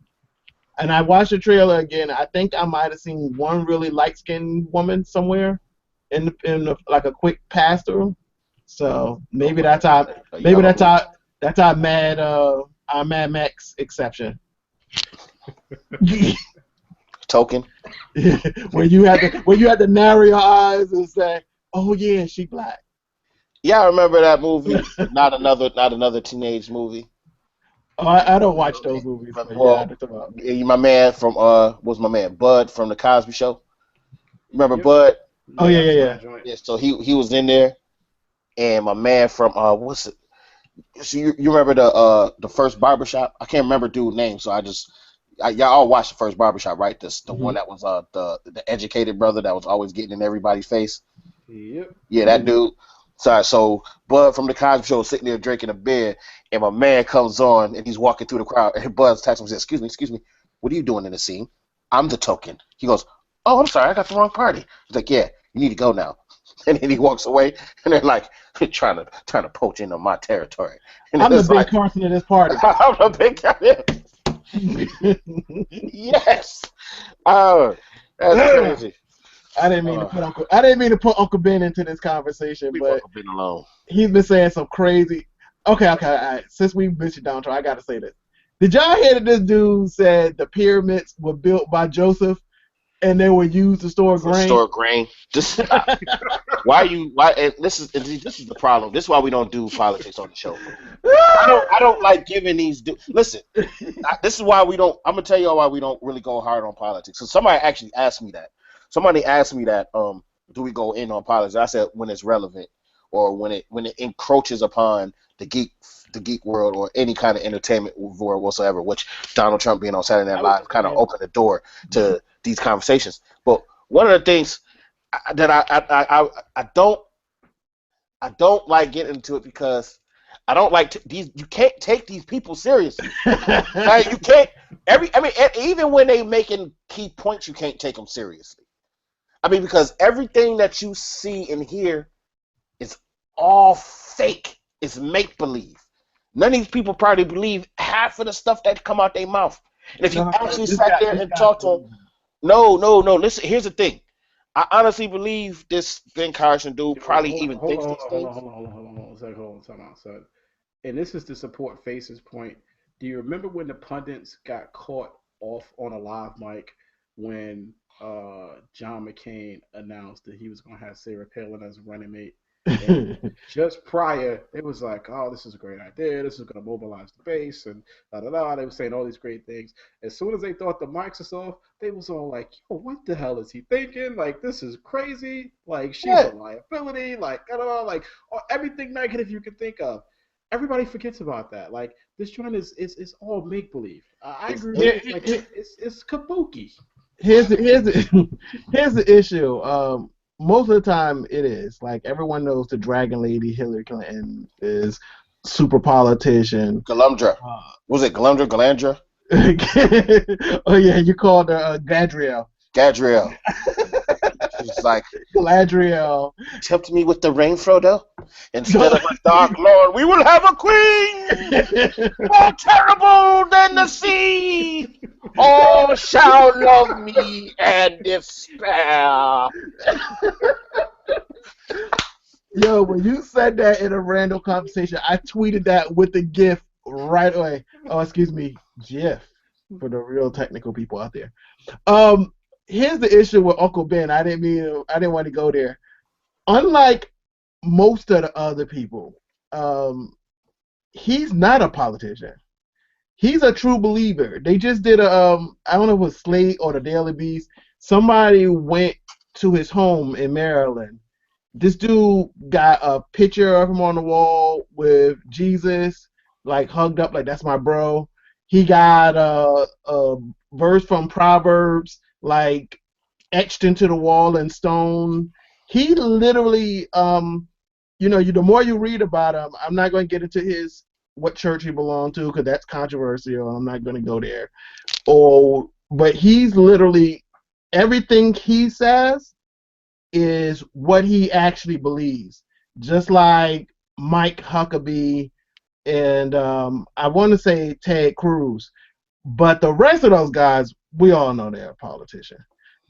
And I watched the trailer again. I think I might have seen one really light-skinned woman somewhere like a quick pass through. So maybe that's how mad our Mad Max exception. Token. when you had to narrow your eyes and say, "Oh yeah, she black." Yeah, I remember that movie. Not another teenage movie. Oh, I don't watch those movies. But Well, yeah, that's about. my man from was my man Bud from the Cosby Show. Remember Yep. Bud? Oh Yeah, I saw yeah. that joint. Yeah. So he was in there, and my man from what's it? So you remember the first barbershop? I can't remember dude's name, so y'all all watched the first barbershop, right? The one that was the educated brother that was always getting in everybody's face. Yep. Yeah, that dude. So Bud from the Cosby Show was sitting there drinking a beer, and my man comes on, and he's walking through the crowd, and Bud texts him and says, excuse me, what are you doing in the scene? I'm the token. He goes, oh, I'm sorry, I got the wrong party. He's like, yeah, you need to go now. And then he walks away, and they're like, trying to poach into my territory. And I'm the it's big like, Carson of this party. I'm the big guy. Yes. Oh, that's crazy. I didn't mean to put Uncle Ben into this conversation, We but fucking been alone. he's been saying some crazy. Okay, all right. Since we mentioned Donald Trump, I gotta say this. Did y'all hear that this dude said the pyramids were built by Joseph and they were used to store For grain? store grain. Just why and this is the problem. This is why we don't do politics on the show. I don't like giving these listen. This is why we don't. I'm gonna tell y'all why we don't really go hard on politics. So somebody actually asked me that. Somebody asked me that. Do we go in on politics? I said when it's relevant or when it encroaches upon the geek world or any kind of entertainment world whatsoever. Which Donald Trump being on Saturday Night Live kind of opened the door to these conversations. But one of the things that I don't like getting into it because I don't like these. You can't take these people seriously. Like, you can't. Even when they making key points, you can't take them seriously. I mean, because everything that you see and hear is all fake. It's make believe. None of these people probably believe half of the stuff that come out their mouth. And if you actually sat there and talked to them, no. Listen, here's the thing. I honestly believe this Ben Carson dude probably even thinks these things. Hold on, time out, son. And this is to support Face's point. Do you remember when the pundits got caught off on a live mic when John McCain announced that he was going to have Sarah Palin as a running mate? And just prior, it was like, oh, this is a great idea. This is going to mobilize the base and da da da. They were saying all these great things. As soon as they thought the mics was off, they was all like, yo, what the hell is he thinking? Like, this is crazy. Like, she's a liability. Like, da da da. Like, everything negative you can think of. Everybody forgets about that. Like, this joint is all make believe. I agree. It's kabuki. Here's the issue. Most of the time it is. Like, everyone knows the Dragon Lady Hillary Clinton is super politician. Was it Galandra? Oh yeah, you called her Gadriel. Gadriel. She's like, Galadriel. tempt me with the rain, Frodo. Instead of a dark lord, we will have a queen more terrible than the sea. All shall love me and despair. Yo, when you said that in a random conversation, I tweeted that with the GIF right away. Oh, excuse me, GIF for the real technical people out there. Here's the issue with Uncle Ben. I didn't want to go there. Unlike most of the other people, he's not a politician. He's a true believer. They just did I don't know if it was Slate or the Daily Beast. Somebody went to his home in Maryland. This dude got a picture of him on the wall with Jesus, like hugged up, like that's my bro. He got a verse from Proverbs, like etched into the wall in stone. He literally, the more you read about him, I'm not going to get into what church he belonged to because that's controversial. I'm not going to go there. But he's literally everything he says is what he actually believes. Just like Mike Huckabee and I want to say Ted Cruz. But the rest of those guys, we all know they're a politician.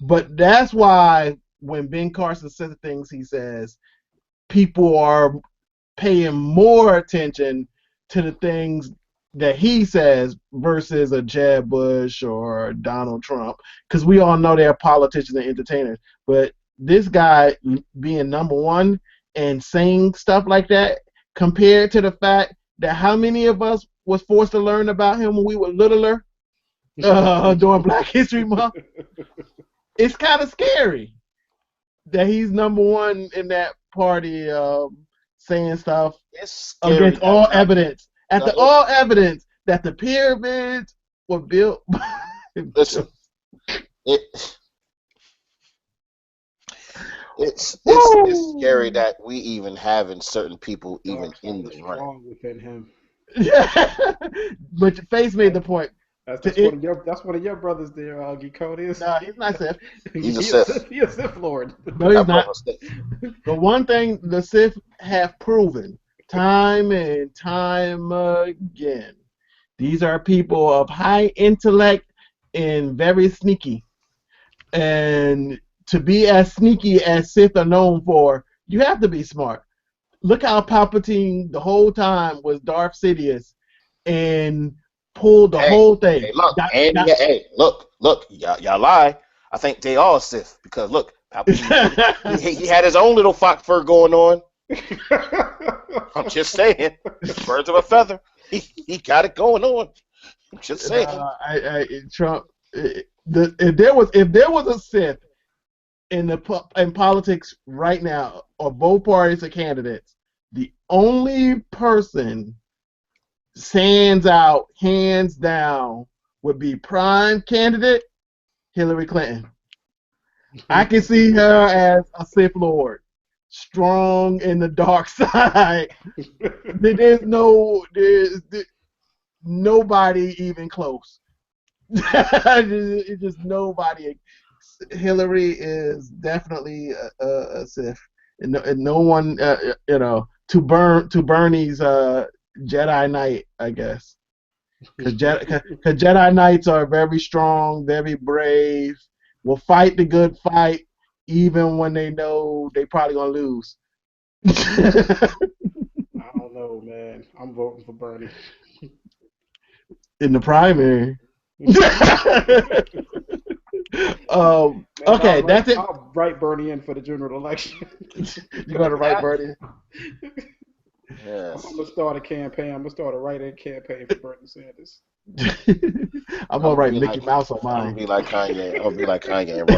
But that's why when Ben Carson says the things he says, people are paying more attention to the things that he says versus a Jeb Bush or Donald Trump, because we all know they're politicians and entertainers. But this guy being number one and saying stuff like that, compared to the fact that how many of us was forced to learn about him when we were littler during Black History Month, it's kind of scary that he's number one in that party saying stuff against all evidence. All evidence that the pyramids were built. Listen, it's scary that we even having certain people even in the running. Within him. But Face made the point. That's one of your brothers there, Geekodius. No, he's not Sith. He's a Sith. He's a Sith Lord. No, he's not. The one thing the Sith have proven time and time again, these are people of high intellect and very sneaky. And to be as sneaky as Sith are known for, you have to be smart. Look how Palpatine the whole time was Darth Sidious and pulled the whole thing. Hey, look, y'all lie. I think they all Sith because look, Palpatine, he had his own little fox fur going on. I'm just saying, birds of a feather. He got it going on. I'm just saying. Trump. If there was a Sith in politics right now, or both parties are candidates, the only person stands out hands down would be prime candidate Hillary Clinton. I can see her as a Sith Lord, strong in the dark side. There's nobody even close. It's just nobody. Hillary is definitely a Sith, and no one, to Bernie's Jedi Knight, I guess, because Jedi Knights are very strong, very brave, will fight the good fight, even when they know they probably gonna lose. I don't know, man. I'm voting for Bernie in the primary. Okay, that's it. I'll write Bernie in for the general election. You're gonna write Bernie? Yes. I'm gonna start a campaign. I'm gonna start a write-in campaign for Bernie Sanders. I'm gonna write Mickey Mouse on mine. I'll be like Kanye and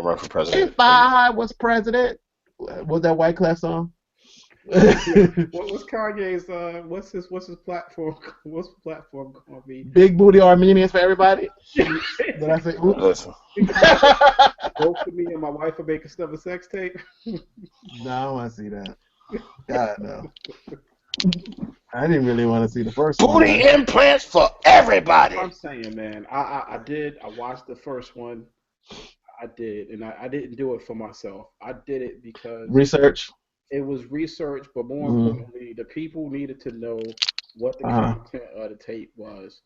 run for president. If I was president, was that White Clef song? What's Kanye's? What's his platform? What's the platform gonna be? Big booty Armenians for everybody. Did I say? Oops. Listen. Both of me and my wife are making stuff a sex tape. No, I don't want to see that. God no. I didn't really want to see the first one. Booty implants for That's everybody. what I'm saying, man. I did. I watched the first one. I did, and I didn't do it for myself. I did it because Research. it was research, but more Mm. importantly, the people needed to know what the Uh, content of the tape was,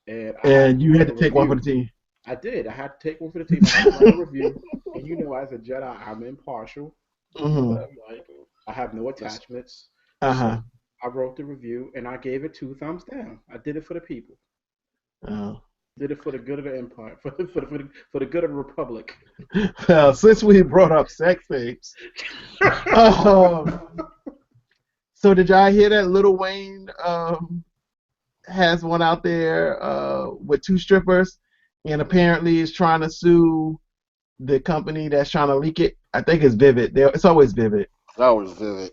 and I had and to you write had a to take one for the review. team. I did. I had to take one for the team. I had to write a review, and as a Jedi, I'm impartial. Hmm. Like I have no attachments, so Uh-huh. I wrote the review and I gave it 2 thumbs down. I did it for the people. Oh. Did it for the good of the empire, for the good of the republic. Well, since we brought up sex tapes, um, so did y'all hear that Lil Wayne has one out there with two strippers, and apparently is trying to sue the company that's trying to leak it. I think it's Vivid. It's always Vivid. That was vivid.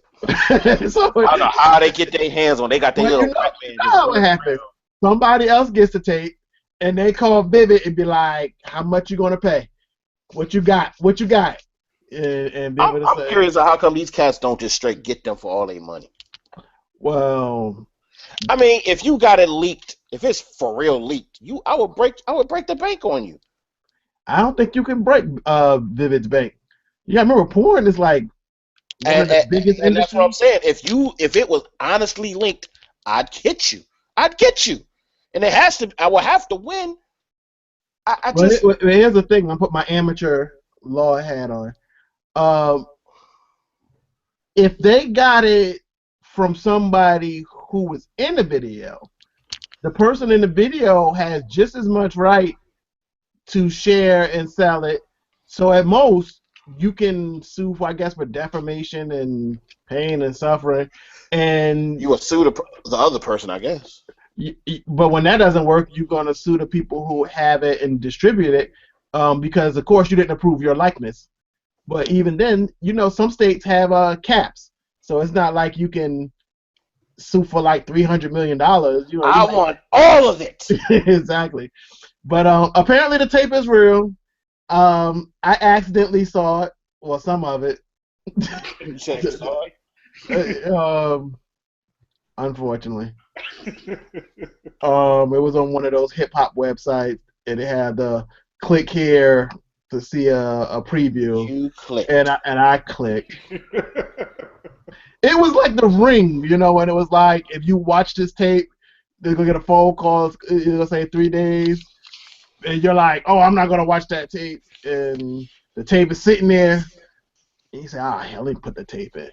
So, I don't know how they get their hands on. They got their well, little Pac-Man you know just how it running happens. around. Somebody else gets the tape, and they call Vivid and be like, "How much you gonna pay? What you got? What you got?" And Vivid will I'm say, curious of how come these cats don't just straight get them for all their money. "Well, I mean, if you got it leaked, if it's for real leaked, I would break the bank on you. I don't think you can break Vivid's bank. You gotta remember, porn is like one of And, the and, biggest and that's what I'm industries. saying. If it was honestly linked, I'd get you. I'd get you. And it has to. I will have to win. I just. But here's the thing. I'm put my amateur law hat on. Um, if they got it from somebody who was in the video, the person in the video has just as much right to share and sell it. So at most, you can sue for, I guess, for defamation and pain and suffering. And You will sue the other person, I guess. but when that doesn't work, you're gonna sue the people who have it and distribute it, because of course you didn't approve your likeness. But even then, some states have caps, so it's not like you can sue for like $300 million. I want all of it. Exactly. But apparently the tape is real. I accidentally saw it, well, some of it. You said you saw it? Unfortunately, it was on one of those hip hop websites, and it had the click here to see a preview, You clicked. and I clicked. It was like The Ring, and it was like, if you watch this tape, they're gonna get a phone call. It's gonna say 3 days, and you're like, "Oh, I'm not gonna watch that tape," and the tape is sitting there, and you say, "Ah, hell, let me put the tape in."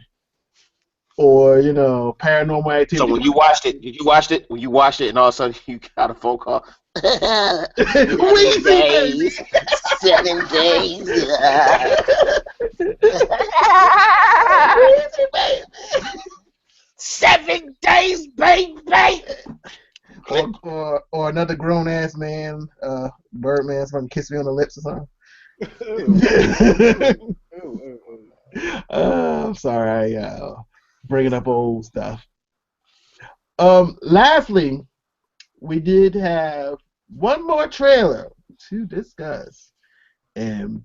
Or Paranormal So Activity. when you watched it, when you watched it, and all of a sudden you got a phone call. 7 days. 7 days. Weezy, baby. 7 days, baby. Or another grown ass man, Birdman's fucking kiss me on the lips or something. I'm sorry, bringing up old stuff. Lastly, we did have one more trailer to discuss, and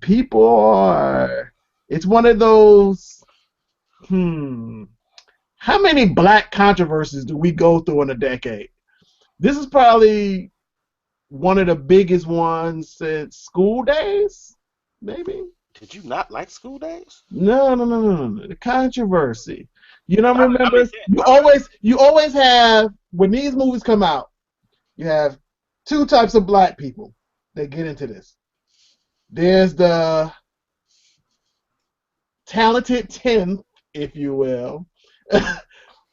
it's one of those. How many black controversies do we go through in a decade? This is probably one of the biggest ones since School Days, maybe. Did you not like School Days? No. The controversy. You don't I remember? mean, You always have, when these movies come out, you have two types of black people that get into this. There's the talented 10th, if you will,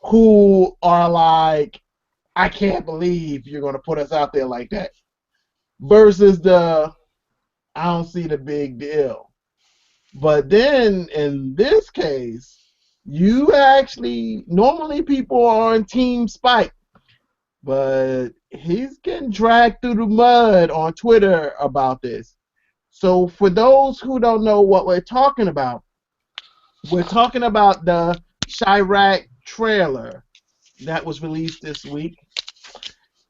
who are like, I can't believe you're going to put us out there like that. Versus I don't see the big deal. But then in this case, normally people are on Team Spike, but he's getting dragged through the mud on Twitter about this. So for those who don't know what we're talking about the Chirac trailer that was released this week,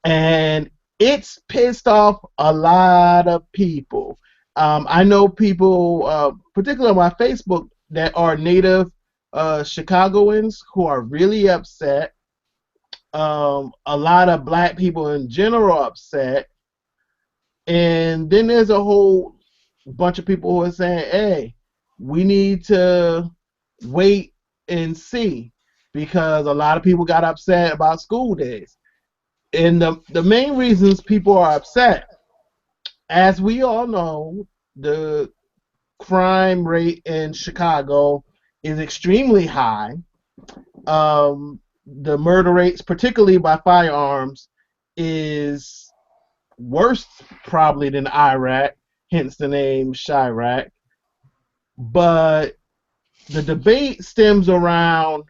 and it's pissed off a lot of people. I know people, particularly on my Facebook, that are native Chicagoans who are really upset. A lot of black people in general are upset. And then there's a whole bunch of people who are saying, hey, we need to wait and see because a lot of people got upset about school days. And the main reasons people are upset, as we all know, the crime rate in Chicago is extremely high. The murder rates, particularly by firearms, is worse probably than Iraq, hence the name Chirac. But the debate stems around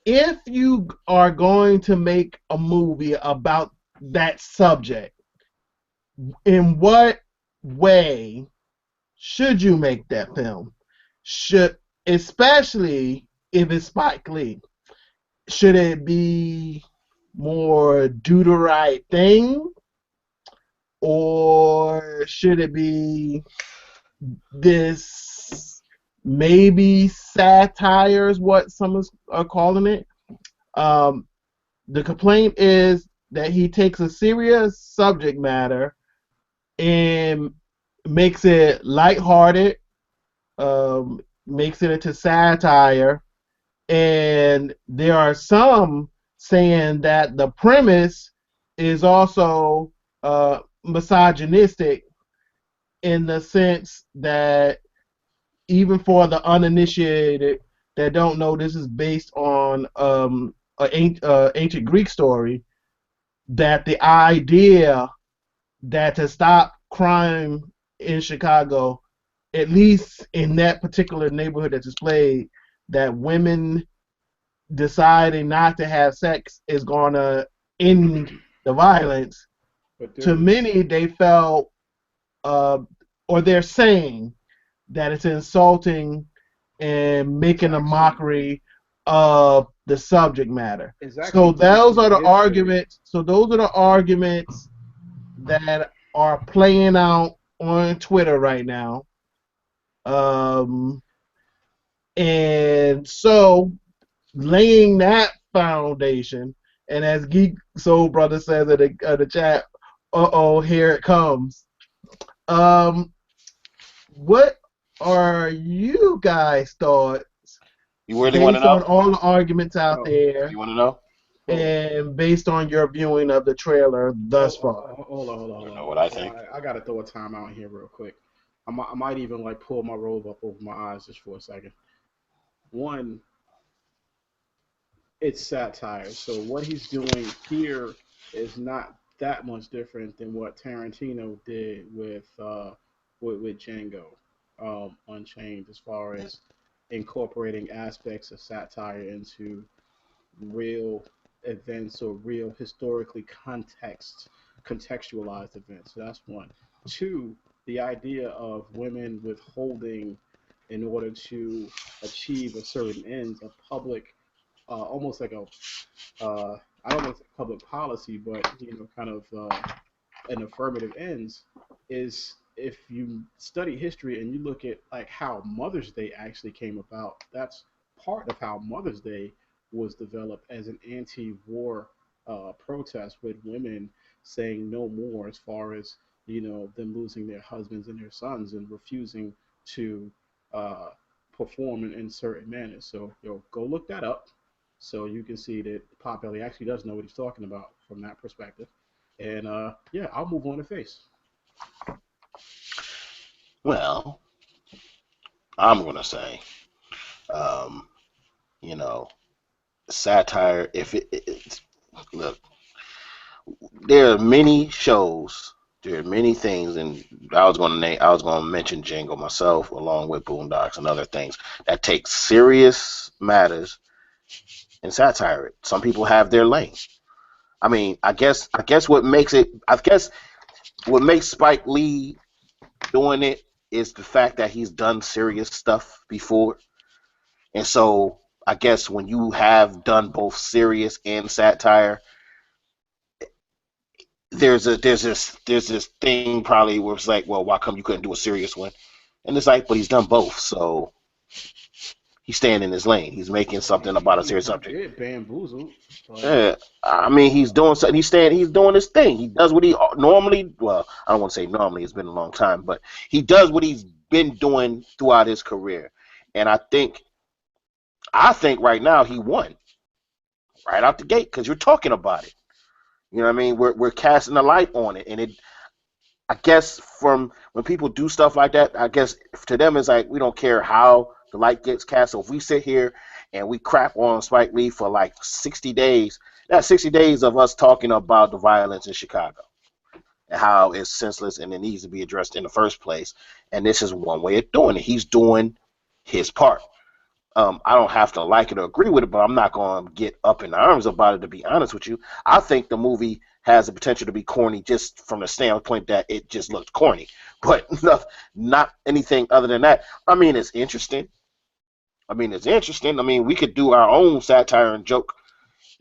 if you are going to make a movie about that subject, in what way should you make that film? Should, especially if it's Spike Lee, should it be more do the right thing, or should it be this maybe satire is what some are calling it? Um, the complaint is that he takes a serious subject matter and makes it lighthearted, makes it into satire, and there are some saying that the premise is also misogynistic in the sense that even for the uninitiated that don't know, this is based on an ancient Greek story, that the idea that to stop crime in Chicago, at least in that particular neighborhood that's displayed, that women deciding not to have sex is going to end the violence. But To dude, many, they felt, uh, or they're saying, that it's insulting and it's making a actually mockery of the subject matter. it's actually So based those are on the history. arguments. So those are the arguments that are playing out on Twitter right now. Um, and so laying that foundation, and as Geek Soul Brother says in the chat, here it comes. Um, what are you guys thoughts You really want to based know? on all the arguments out Oh, there You want to know? well, and based on your viewing of the trailer thus far? hold on, hold on, You hold want to on, know hold what on. I Hold think? on. I gotta throw a time out here real quick. I might even like pull my robe up over my eyes just for a second. One, it's satire. So what he's doing here is not that much different than what Tarantino did with Django Unchained, as far as incorporating aspects of satire into real events or real historically contextualized events. So that's one. Two, the idea of women withholding in order to achieve a certain ends, a public, almost like a I don't know if it's public policy, but kind of an affirmative ends is if you study history and you look at like how Mother's Day actually came about, that's part of how Mother's Day was developed as an anti-war protest with women saying no more as far as them losing their husbands and their sons and refusing to uh, perform in certain manners. So go look that up so you can see that Pop Belly actually does know what he's talking about from that perspective. And yeah, I'll move on to face. Well, I'm going to say, um, you know, satire, if look, there are many shows, there are many things, and I was going to mention Jingle myself, along with Boondocks and other things that take serious matters and satire it. Some people have their lane. I mean, I guess what makes Spike Lee doing it is the fact that he's done serious stuff before, and so I guess when you have done both serious and satire, there's this thing probably where it's like, well, why come you couldn't do a serious one? And it's like, but he's done both, so He's staying in his lane. He's making something about a serious He subject. did bamboozle, but Yeah, I mean, he's doing something. He's doing his thing. He does what he normally. Well, I don't want to say normally. It's been a long time, but he does what he's been doing throughout his career. And I think right now he won right out the gate because you're talking about it. You know what I mean? We're casting a light on it, and I guess from when people do stuff like that, I guess to them it's like we don't care how the light gets cast. So if we sit here and we crap on Spike Lee for like 60 days, that's 60 days of us talking about the violence in Chicago and how it's senseless and it needs to be addressed in the first place. And this is one way of doing it. He's doing his part. I don't have to like it or agree with it, but I'm not going to get up in arms about it, to be honest with you. I think the movie has the potential to be corny just from the standpoint that it just looked corny. But not anything other than that. I mean, it's interesting. I mean, we could do our own satire and joke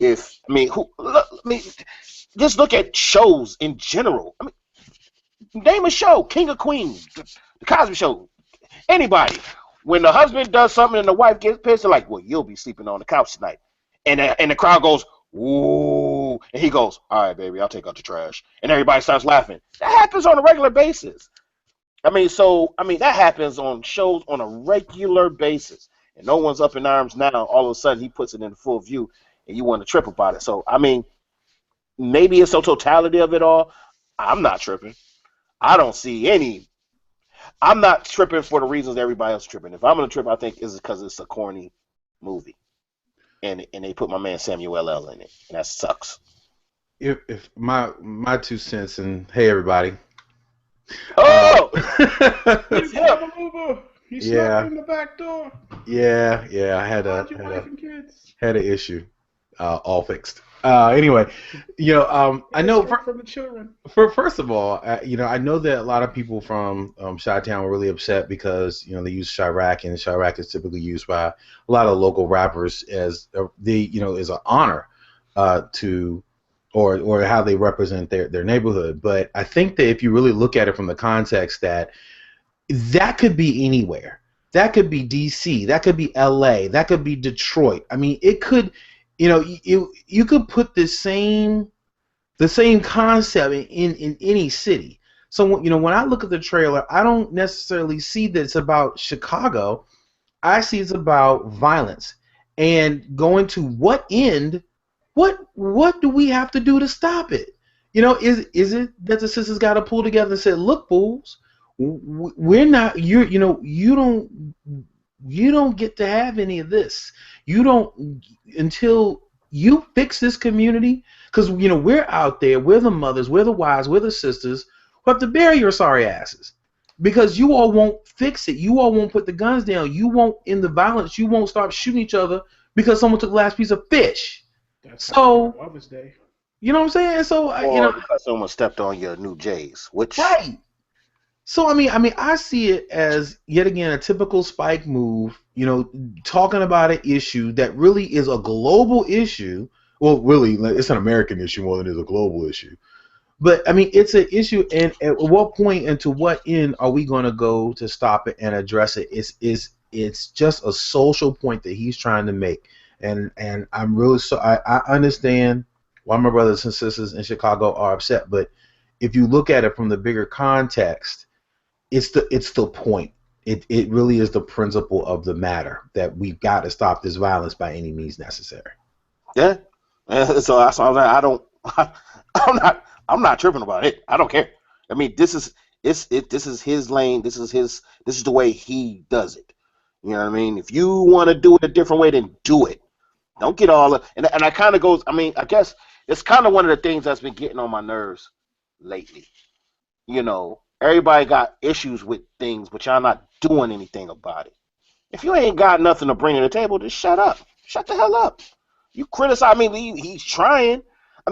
just look at shows in general. I mean, name a show, King of Queens, the Cosby Show, anybody. When the husband does something and the wife gets pissed, they're like, well, you'll be sleeping on the couch tonight. And the crowd goes, ooh. And he goes, all right, baby, I'll take out the trash. And everybody starts laughing. That happens on a regular basis. That happens on shows on a regular basis. And no one's up in arms now. All of a sudden, he puts it in full view, and you want to trip about it. So, maybe it's the totality of it all. I'm not tripping. I don't see any. I'm not tripping for the reasons everybody else is tripping. If I'm gonna trip, I think it's because it's a corny movie, and they put my man Samuel L. in it, and that sucks. If my 2 cents, and hey everybody. Oh, he's He snuck in the back door. Yeah, I had an issue, all fixed. Anyway, I know from the children. First of all, I know that a lot of people from Chi-Town were really upset because they use Chirac, and Chirac is typically used by a lot of local rappers as as an honor to or how they represent their neighborhood. But I think that if you really look at it from the context that could be anywhere. That could be D.C. That could be L.A. That could be Detroit. I mean, it could, you could put the same concept in any city. So when I look at the trailer, I don't necessarily see that it's about Chicago. I see it's about violence and going to what end. What do we have to do to stop it? Is it that the sisters got to pull together and say, look, fools, we're not, you don't get to have any of this. You don't until you fix this community, because we're out there, we're the mothers, we're the wives, we're the sisters who have to bury your sorry asses, because you all won't fix it. You all won't put the guns down. You won't end the violence. You won't stop shooting each other because someone took the last piece of fish. That's so Mother's Day. You know what I'm saying? So because someone stepped on your new J's, which right. So I see it as yet again a typical Spike move. Talking about an issue that really is a global issue. Well, really, it's an American issue more than it is a global issue. But it's an issue, and at what point and to what end are we going to go to stop it and address it? It's just a social point that he's trying to make, and I'm really I understand why my brothers and sisters in Chicago are upset, but if you look at it from the bigger context, it's the point. It really is the principle of the matter that we've got to stop this violence by any means necessary. Yeah. So that's why I was like, I'm not tripping about it. I don't care. This is his lane. This is the way he does it. You know what I mean? If you want to do it a different way, then do it. Don't get all and I kind of goes. I guess it's kind of one of the things that's been getting on my nerves lately. Everybody got issues with things, but y'all not doing anything about it. If you ain't got nothing to bring to the table, just shut up. Shut the hell up. You criticize. He's trying.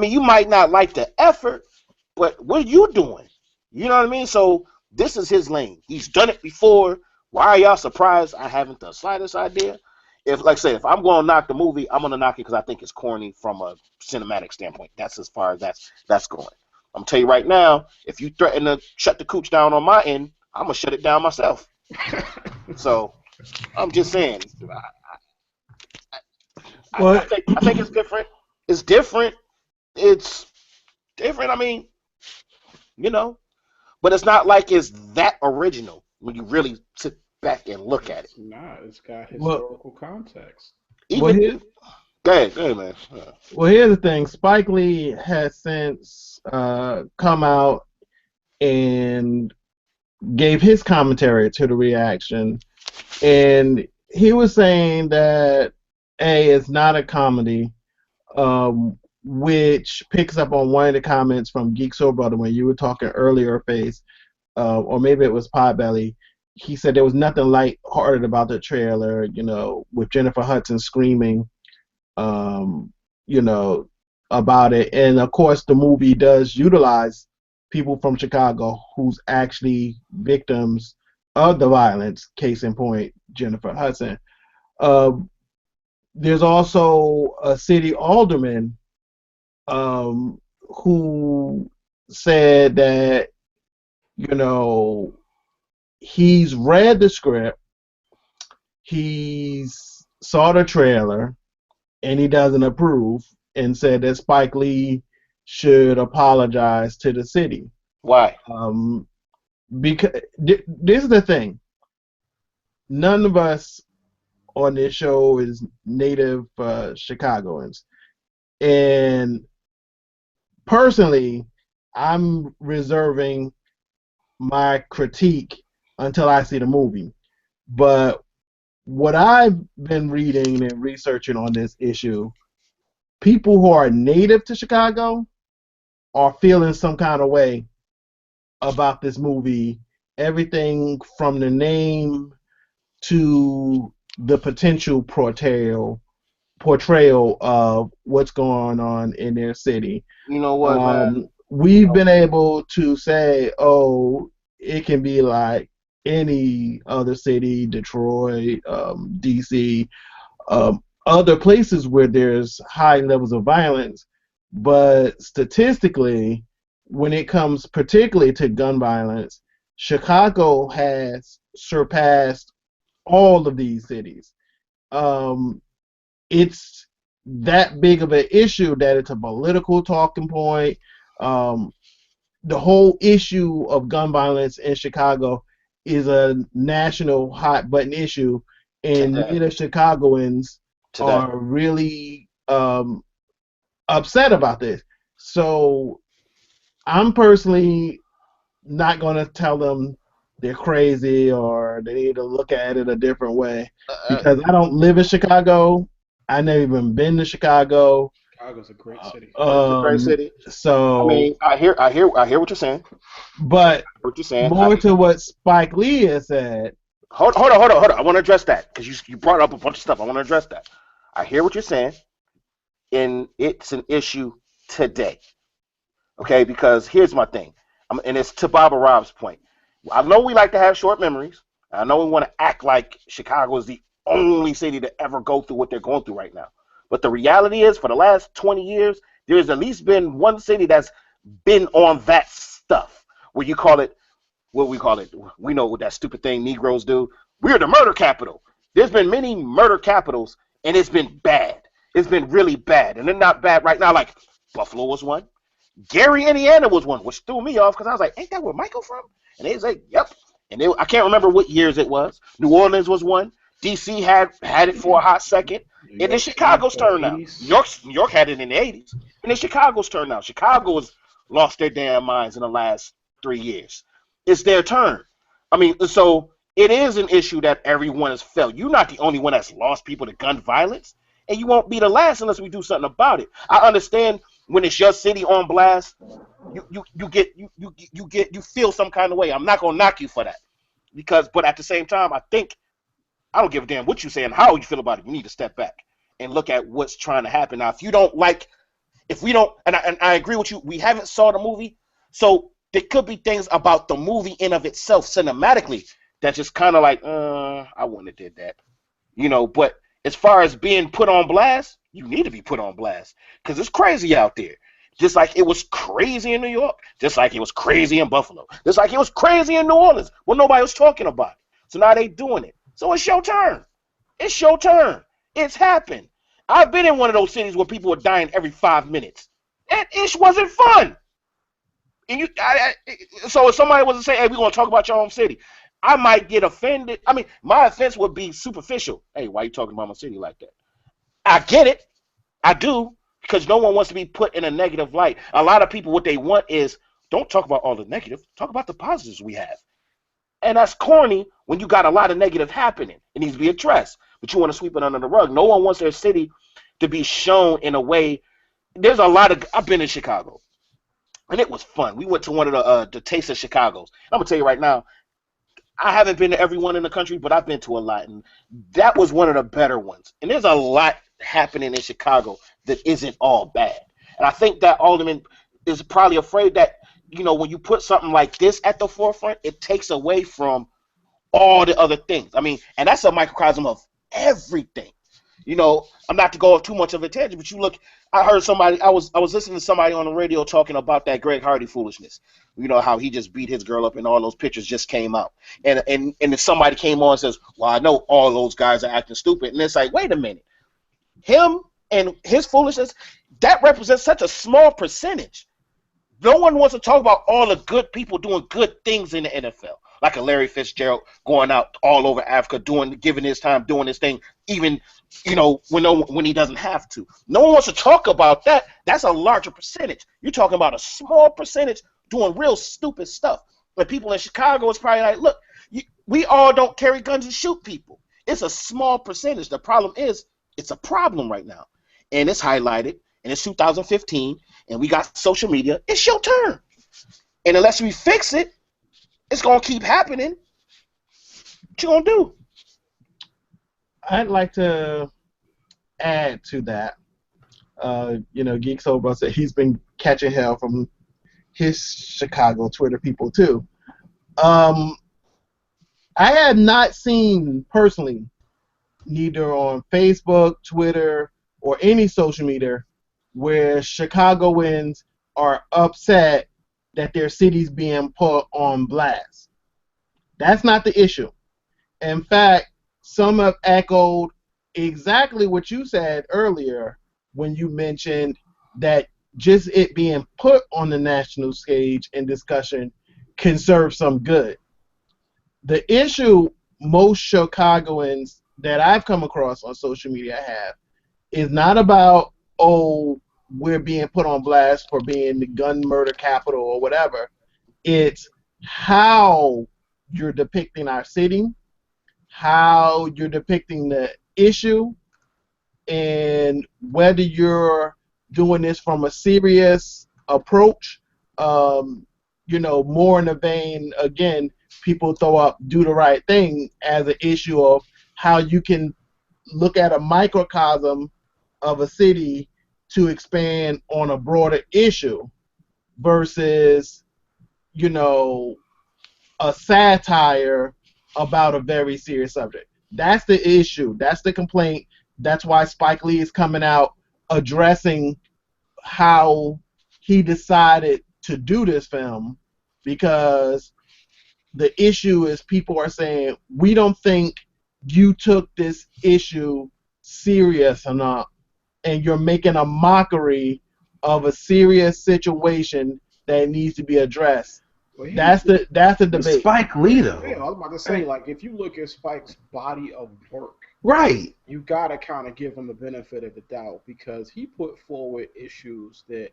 You might not like the effort, but what are you doing? You know what I mean? So this is his lane. He's done it before. Why are y'all surprised I haven't the slightest idea? If I'm going to knock the movie, I'm going to knock it because I think it's corny from a cinematic standpoint. That's as far as that's going. I'm going to tell you right now, if you threaten to shut the cooch down on my end, I'm going to shut it down myself. So I'm just saying, I Well, think it's different. It's different. It's different. I mean, you know, but it's not like it's that original when you really sit back and look at it. It's not. It's got well, historical context. well, Even here, go ahead, man. well, here's the thing. Spike Lee has since come out and gave his commentary to the reaction, and he was saying that it's not a comedy, which picks up on one of the comments from Geek Soul Brother when you were talking earlier, Face, or maybe it was Podbelly. He said there was nothing lighthearted about the trailer, with Jennifer Hudson screaming, um, you know, about it. And of course, the movie does utilize people from Chicago who's actually victims of the violence. Case in point, Jennifer Hudson. Uh, there's also a city alderman who said that he's read the script, he's saw the trailer, and he doesn't approve, and said that Spike Lee should apologize to the city. Why? Because this is the thing. None of us on this show is native Chicagoans. And personally, I'm reserving my critique until I see the movie. But what I've been reading and researching on this issue, people who are native to Chicago are feeling some kind of way about this movie. Everything from the name to the potential portrayal of what's going on in their city. You know what, man? We've been able to say, it can be like any other city, Detroit, DC, other places where there's high levels of violence, but statistically, when it comes particularly to gun violence, Chicago has surpassed all of these cities. It's that big of an issue that it's a political talking point. The whole issue of gun violence in Chicago is a national hot button issue, and Today. native Chicagoans are really upset about this. So I'm personally not going to tell them they're crazy or they need to look at it a different way, because I don't live in Chicago. I never even been to Chicago. Chicago's a great city. It's a great city. So I mean, I hear what you're saying. But What you're saying. more to what Spike Lee has said. Hold on. I want to address that because you brought up a bunch of stuff. I want to address that. I hear what you're saying, and it's an issue today. Okay, because here's my thing, and it's to Baba Rob's point. I know we like to have short memories. I know we want to act like Chicago is the only city to ever go through what they're going through right now. But the reality is, for the last 20 years, there's at least been one city that's been on that stuff. Where you call it, what we call it, we know what that stupid thing Negroes do. We're the murder capital. There's been many murder capitals, and it's been bad. It's been really bad. And they're not bad right now. Like, Buffalo was one. Gary, Indiana was one, which threw me off because I was like, ain't that where Michael from? And they was like, yep. And I can't remember what years it was. New Orleans was one. DC had it for a hot second. And then Chicago's turn now. New York had it in the 80s. And then Chicago's turn now. Chicago has lost their damn minds in the last 3 years. It's their turn. I mean, so it is an issue that everyone has felt. You're not the only one that's lost people to gun violence. And you won't be the last unless we do something about it. I understand when it's your city on blast, you feel some kind of way. I'm not gonna knock you for that. But at the same time, I don't give a damn what you say and how you feel about it. You need to step back and look at what's trying to happen. Now, if we don't, and I agree with you, we haven't saw the movie, so there could be things about the movie in of itself cinematically that just kind of like, I wouldn't have did that, But as far as being put on blast, you need to be put on blast because it's crazy out there. Just like it was crazy in New York, just like it was crazy in Buffalo, just like it was crazy in New Orleans. Well, nobody was talking about it. So now they doing it. So it's your turn. It's your turn. It's happened. I've been in one of those cities where people are dying every 5 minutes. That ish wasn't fun. And so if somebody was to say, "Hey, we're gonna talk about your own city," I might get offended. I mean, my offense would be superficial. Hey, why are you talking about my city like that? I get it. I do, because no one wants to be put in a negative light. A lot of people, what they want is, don't talk about all the negative. Talk about the positives we have. And that's corny when you got a lot of negative happening. It needs to be addressed. But you want to sweep it under the rug. No one wants their city to be shown in a way. There's a lot of. I've been in Chicago, and it was fun. We went to one of the Taste of Chicago's. I'm gonna tell you right now, I haven't been to every one in the country, but I've been to a lot, and that was one of the better ones. And there's a lot happening in Chicago that isn't all bad. And I think that Alderman is probably afraid that, when you put something like this at the forefront, it takes away from all the other things. I mean, and that's a microcosm of everything. I'm not to go off too much of a tangent, but you look. I heard somebody. I was listening to somebody on the radio talking about that Greg Hardy foolishness. How he just beat his girl up, and all those pictures just came out. And if somebody came on and says, "Well, I know all those guys are acting stupid," and it's like, wait a minute, him and his foolishness, that represents such a small percentage. No one wants to talk about all the good people doing good things in the NFL, like a Larry Fitzgerald going out all over Africa, giving his time, doing his thing, even when he doesn't have to. No one wants to talk about that. That's a larger percentage. You're talking about a small percentage doing real stupid stuff. But people in Chicago is probably like, look, we all don't carry guns and shoot people. It's a small percentage. The problem is, it's a problem right now, and it's highlighted. And it's 2015, and we got social media. It's your turn. And unless we fix it, it's going to keep happening. What you going to do? I'd like to add to that. Geeks Over said he's been catching hell from his Chicago Twitter people too. I had not seen personally, neither on Facebook, Twitter, or any social media, where Chicagoans are upset that their city's being put on blast. That's not the issue. In fact, some have echoed exactly what you said earlier when you mentioned that just it being put on the national stage in discussion can serve some good. The issue most Chicagoans that I've come across on social media have is not about, we're being put on blast for being the gun murder capital or whatever. It's how you're depicting our city, how you're depicting the issue, and whether you're doing this from a serious approach, more in the vein, again, people throw up do the right thing as an issue of how you can look at a microcosm of a city to expand on a broader issue versus, a satire about a very serious subject. That's the issue. That's the complaint. That's why Spike Lee is coming out addressing how he decided to do this film, because the issue is people are saying, we don't think you took this issue serious enough, and you're making a mockery of a serious situation that needs to be addressed. Well, That's the debate. Spike Lee yeah, I though. was about to say, like, if you look at Spike's body of work, Right. you gotta kind of give him the benefit of the doubt because he put forward issues that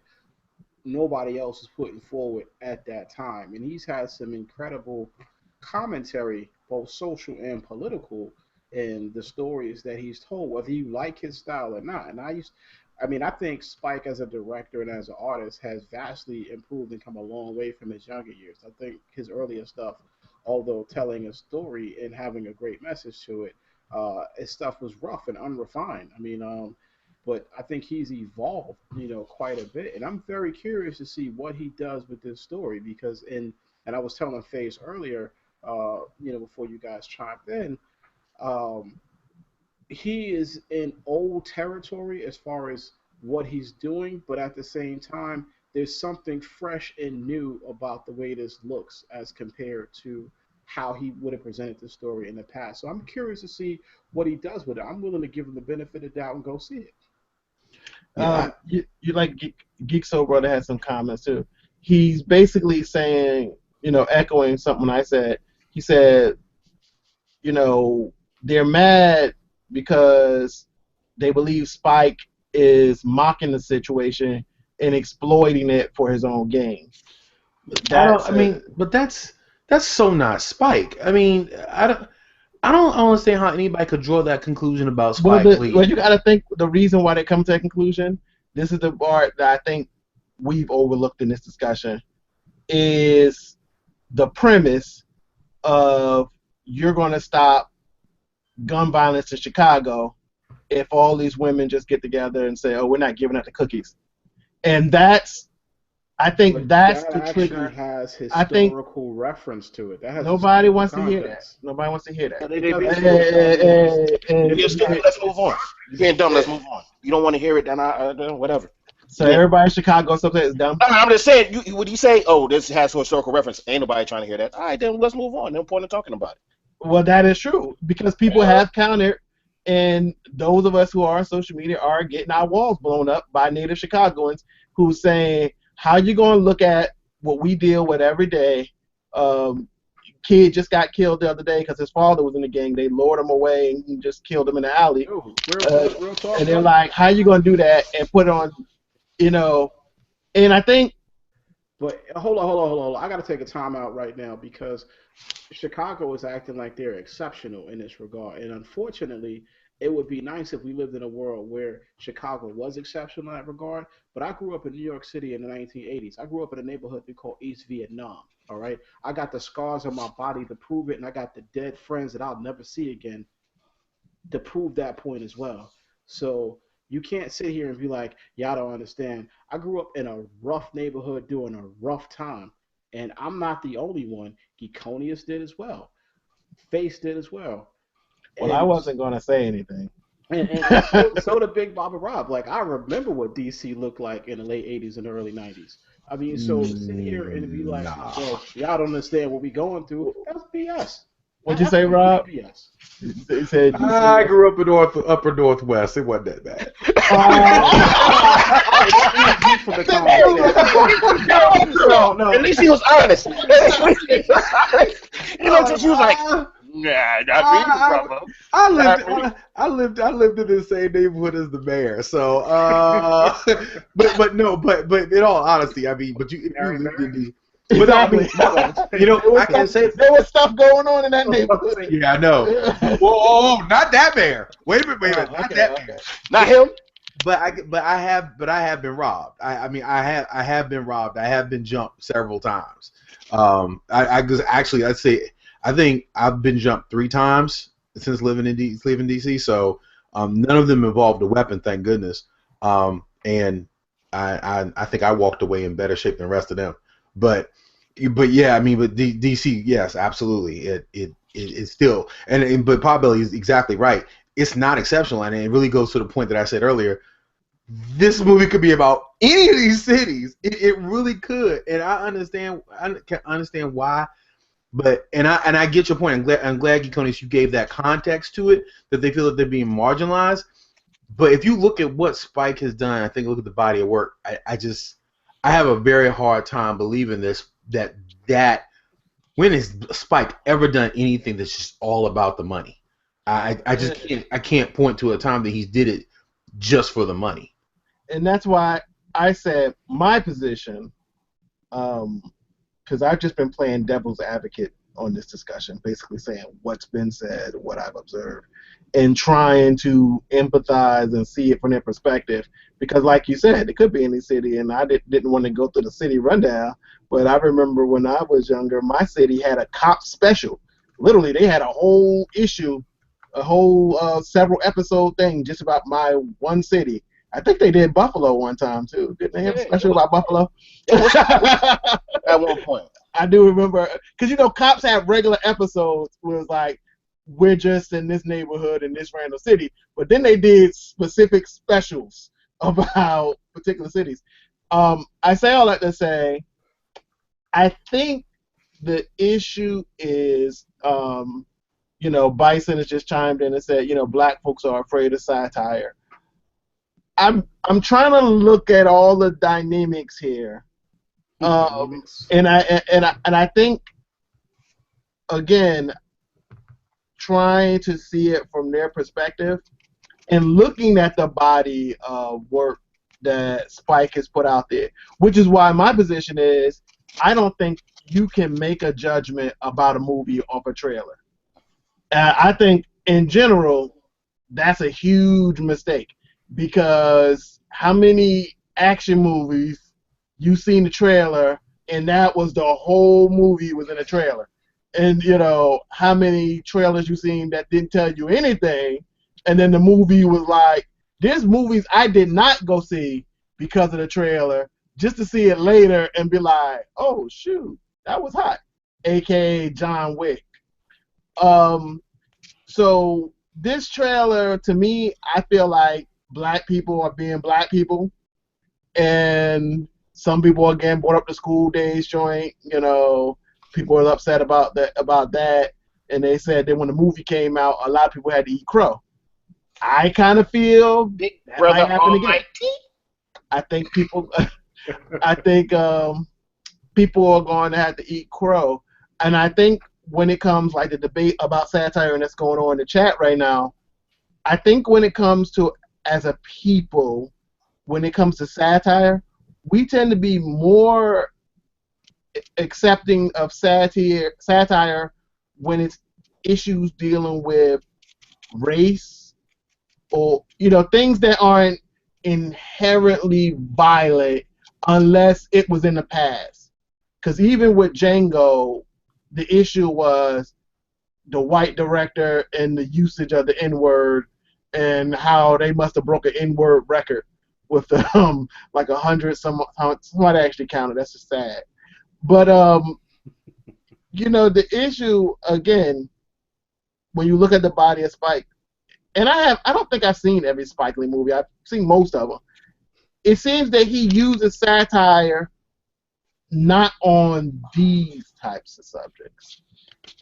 nobody else is putting forward at that time, and he's had some incredible commentary, both social and political, in the stories that he's told, whether you like his style or not. And I think Spike as a director and as an artist has vastly improved and come a long way from his younger years. I think his earlier stuff, although telling a story and having a great message to it, his stuff was rough and unrefined. But I think he's evolved, quite a bit, and I'm very curious to see what he does with this story because and I was telling Faze earlier, before you guys chimed in, um, he is in old territory as far as what he's doing, but at the same time, there's something fresh and new about the way this looks as compared to how he would have presented the story in the past. So I'm curious to see what he does with it. I'm willing to give him the benefit of the doubt and go see it. Yeah, You like Geek Soul Brother had some comments too. He's basically saying, echoing something I said. He said, they're mad because they believe Spike is mocking the situation and exploiting it for his own gain. But that's so not Spike. I mean, I don't understand how anybody could draw that conclusion about Spike Lee. Well, you got to think the reason why they come to that conclusion. This is the part that I think we've overlooked in this discussion is the premise of you're going to stop gun violence in Chicago if all these women just get together and say, "Oh, we're not giving up the cookies," and I think that's that the trigger. Actually has historical reference to it. That has Nobody wants to hear that. context. Nobody wants to hear that. If you're stupid, let's move on. You're being dumb, let's move on. You don't want to hear it, then whatever. So everybody in Chicago something is dumb. I'm just saying, would you say, oh, this has historical reference? Ain't nobody trying to hear that. All right, then let's move on. No point in talking about it. Well, that is true because people have countered, and those of us who are on social media are getting our walls blown up by native Chicagoans who's saying, how you going to look at what we deal with every day? Kid just got killed the other day because his father was in the gang. They lured him away and just killed him in the alley. Ooh, real talk, and they're like, how you going to do that and put on, and I think. But hold on. I got to take a time out right now because Chicago is acting like they're exceptional in this regard. And unfortunately, it would be nice if we lived in a world where Chicago was exceptional in that regard. But I grew up in New York City in the 1980s. I grew up in a neighborhood we call East Vietnam. All right. I got the scars on my body to prove it, and I got the dead friends that I'll never see again to prove that point as well. So you can't sit here and be like, y'all don't understand. I grew up in a rough neighborhood during a rough time, and I'm not the only one. Geekonius did as well. Face did as well. Well, I wasn't going to say anything. And so did Big Baba Rob. Like, I remember what DC looked like in the late 80s and early 90s. I mean, so sit here and be like, well, y'all don't understand what we going through. That's BS. What'd you say, Rob? BS. He said, I grew up in upper Northwest. It wasn't that bad. No. At least he was honest. She was like, nah, not me, brother. I lived in the same neighborhood as the mayor. So, but in all honesty, I mean, if you lived in the. Exactly. I can say there was stuff going on in that neighborhood. Yeah, I know. Whoa, not that mayor. Wait a minute, not that mayor. Not him. But I have been robbed. I have been robbed. I have been jumped several times. I think I've been jumped 3 times since living in DC. So none of them involved a weapon, thank goodness. And I think I walked away in better shape than the rest of them. But yeah, I mean, but DC, yes, absolutely. It still but Potbelly is exactly right. It's not exceptional, and it really goes to the point that I said earlier. This movie could be about any of these cities. It really could, and I can understand why. But I get your point. I'm glad Geekonius, you gave that context to it, that they feel that they're being marginalized. But if you look at what Spike has done, I think look at the body of work. I have a very hard time believing that when has Spike ever done anything that's just all about the money? I just can't point to a time that he did it just for the money. And that's why I said my position, because I've just been playing devil's advocate on this discussion, basically saying what's been said, what I've observed, and trying to empathize and see it from their perspective. Because like you said, it could be any city, and I didn't want to go through the city rundown, but I remember when I was younger, my city had a cop special. Literally, they had a whole issue, a whole several episode thing just about my one city. I think they did Buffalo one time, too. Didn't they have a special about Buffalo? At one point. I do remember, because, cops have regular episodes where it was like, we're just in this neighborhood in this random city. But then they did specific specials about particular cities. I say all that to say, I think the issue is, Bison has just chimed in and said, black folks are afraid of satire. I'm trying to look at all the dynamics here, Dynamics. and I think, again, trying to see it from their perspective and looking at the body of work that Spike has put out there, which is why my position is I don't think you can make a judgment about a movie off a trailer. I think in general that's a huge mistake, because how many action movies you seen the trailer and that was the whole movie was in a trailer, and how many trailers you seen that didn't tell you anything, and then the movie was like, there's movies I did not go see because of the trailer, just to see it later and be like, oh shoot, that was hot, aka John Wick. So this trailer, to me, I feel like black people are being black people, and some people again brought up the school days joint. People are upset about that, and they said that when the movie came out, a lot of people had to eat crow. I kind of feel Big that Brother might happen again. Almighty. I think people, I think people are going to have to eat crow, and I think when it comes like the debate about satire and that's going on in the chat right now, I think when it comes to as a people, when it comes to satire, we tend to be more accepting of satire when it's issues dealing with race, or things that aren't inherently violent unless it was in the past. Because even with Django, the issue was the white director and the usage of the N-word, and how they must have broke an N-word record with like 100 somebody actually counted. That's just sad. But the issue again, when you look at the body of Spike, and I don't think I've seen every Spike Lee movie. I've seen most of them. It seems that he uses satire not on these types of subjects.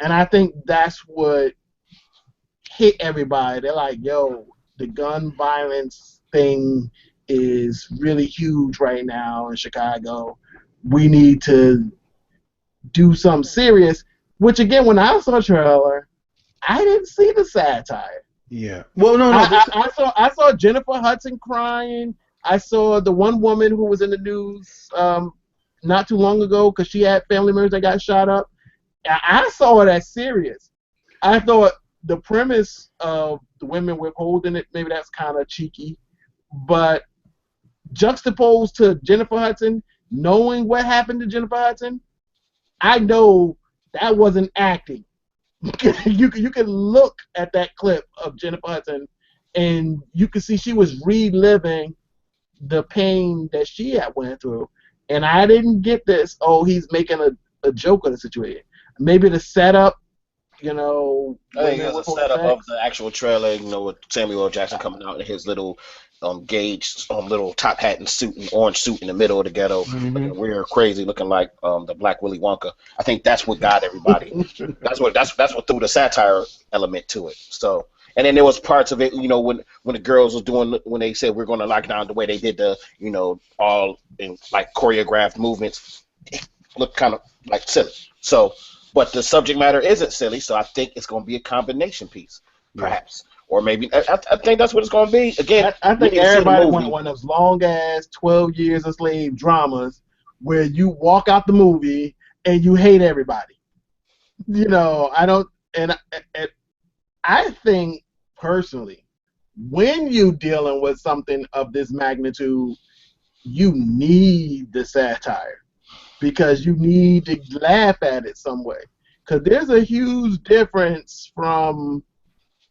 And I think that's what hit everybody. They're like, yo, the gun violence thing is really huge right now in Chicago. We need to do something serious. Which, again, when I saw the trailer, I didn't see the satire. Yeah. Well, no. I saw Jennifer Hudson crying. I saw the one woman who was in the news not too long ago because she had family members that got shot up. I saw it as serious. I thought the premise of the women withholding it, maybe that's kind of cheeky, but juxtaposed to Jennifer Hudson, knowing what happened to Jennifer Hudson, I know that wasn't acting. You can look at that clip of Jennifer Hudson, and you can see she was reliving the pain that she had went through. And I didn't get this, oh, he's making a joke of the situation. Maybe the setup, I think it was a setup of the actual trailer, with Samuel L. Jackson coming out in his little Gage little top hat and suit and orange suit in the middle of the ghetto, looking weird, crazy, looking like the Black Willy Wonka. I think that's what got everybody. that's what threw the satire element to it. So, and then there was parts of it, when the girls was doing, when they said we're going to lock down the way they did the, all in like choreographed movements, it looked kind of like silly. So, but the subject matter isn't silly, so I think it's going to be a combination piece, perhaps. Yeah. Or maybe, I think that's what it's going to be. Again, I think everybody went one of those long-ass 12 Years a Slave dramas where you walk out the movie and you hate everybody. I think, personally, when you're dealing with something of this magnitude, you need the satire, because you need to laugh at it some way. Because there's a huge difference from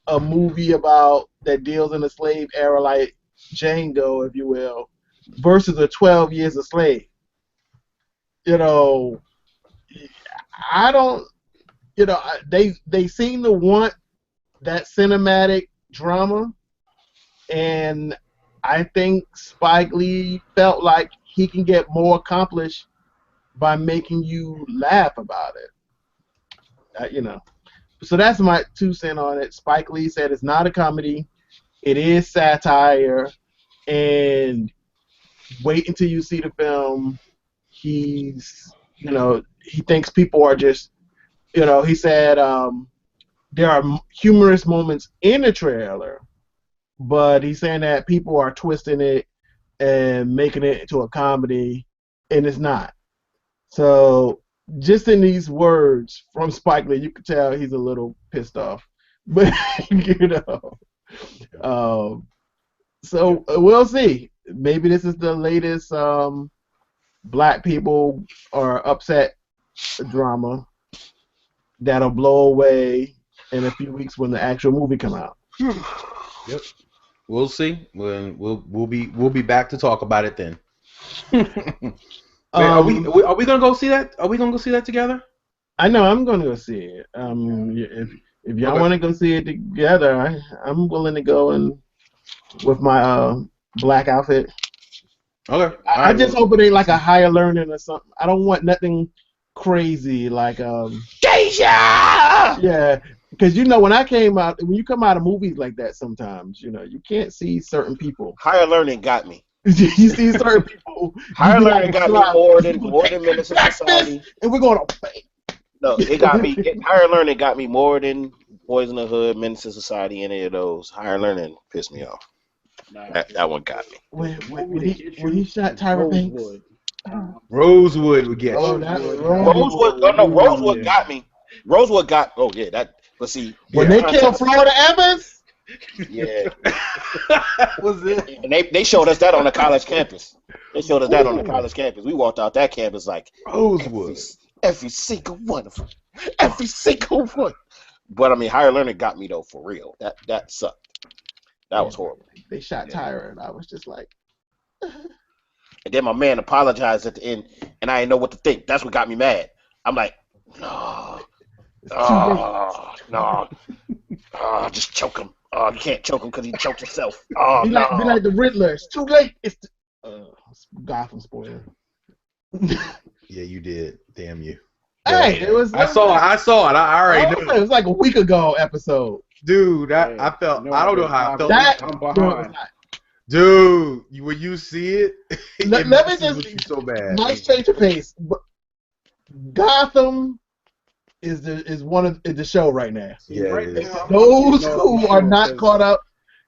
a movie that deals in the slave era, like Django, if you will, versus a 12 Years a Slave. I don't. They seem to want that cinematic drama, and I think Spike Lee felt like he can get more accomplished by making you laugh about it. you know. So that's my 2 cents on it. Spike Lee said it's not a comedy. It is satire. And wait until you see the film. He thinks people are just, he said there are humorous moments in the trailer, but he's saying that people are twisting it and making it into a comedy, and it's not. So just in these words from Spike Lee, you can tell he's a little pissed off. But so we'll see. Maybe this is the latest black people are upset drama that'll blow away in a few weeks when the actual movie come out. Yep. We'll see. We'll be back to talk about it then. Wait, are we gonna go see that? Are we gonna go see that together? I know I'm gonna go see it. If y'all want to go see it together, I'm willing to go and with my black outfit. Okay. I just hope it ain't like a higher learning or something. I don't want nothing crazy like Geisha! Yeah, because when you come out of movies like that, sometimes you can't see certain people. Higher learning got me. You see certain people. Higher learning got me more than Menace to Society. And we're going to. No, it got me. Higher learning got me more than Boys in the Hood, Menace to Society, any of those. Higher learning pissed me off. That one got me. When he shot Tyra Banks. Rosewood would get. Oh, Rosewood got me. Rosewood got. Oh yeah, that. Let's see. When they killed Florida Evans. Yeah. Was it? And they showed us that on the college campus. We walked out that campus like Rosewood. Every single one of them. Every single one. But I mean, higher learning got me though, for real. That sucked. That was horrible. They shot Tyra, and I was just like. And then my man apologized at the end, and I didn't know what to think. That's what got me mad. I'm like, no, just choke him. Oh, you can't choke him because he choked himself. Oh, be like the Riddler. It's too late. It's Gotham spoiler. Yeah, you did. Damn you. Hey, it was. I saw it. I already knew. It was like a week ago episode. Dude, I felt. I don't know how I felt. I'm behind. Dude, when you see it, let me just so bad. Nice change of pace. Gotham is one of the show right now. Yeah, right it is. now, Those who are not caught up.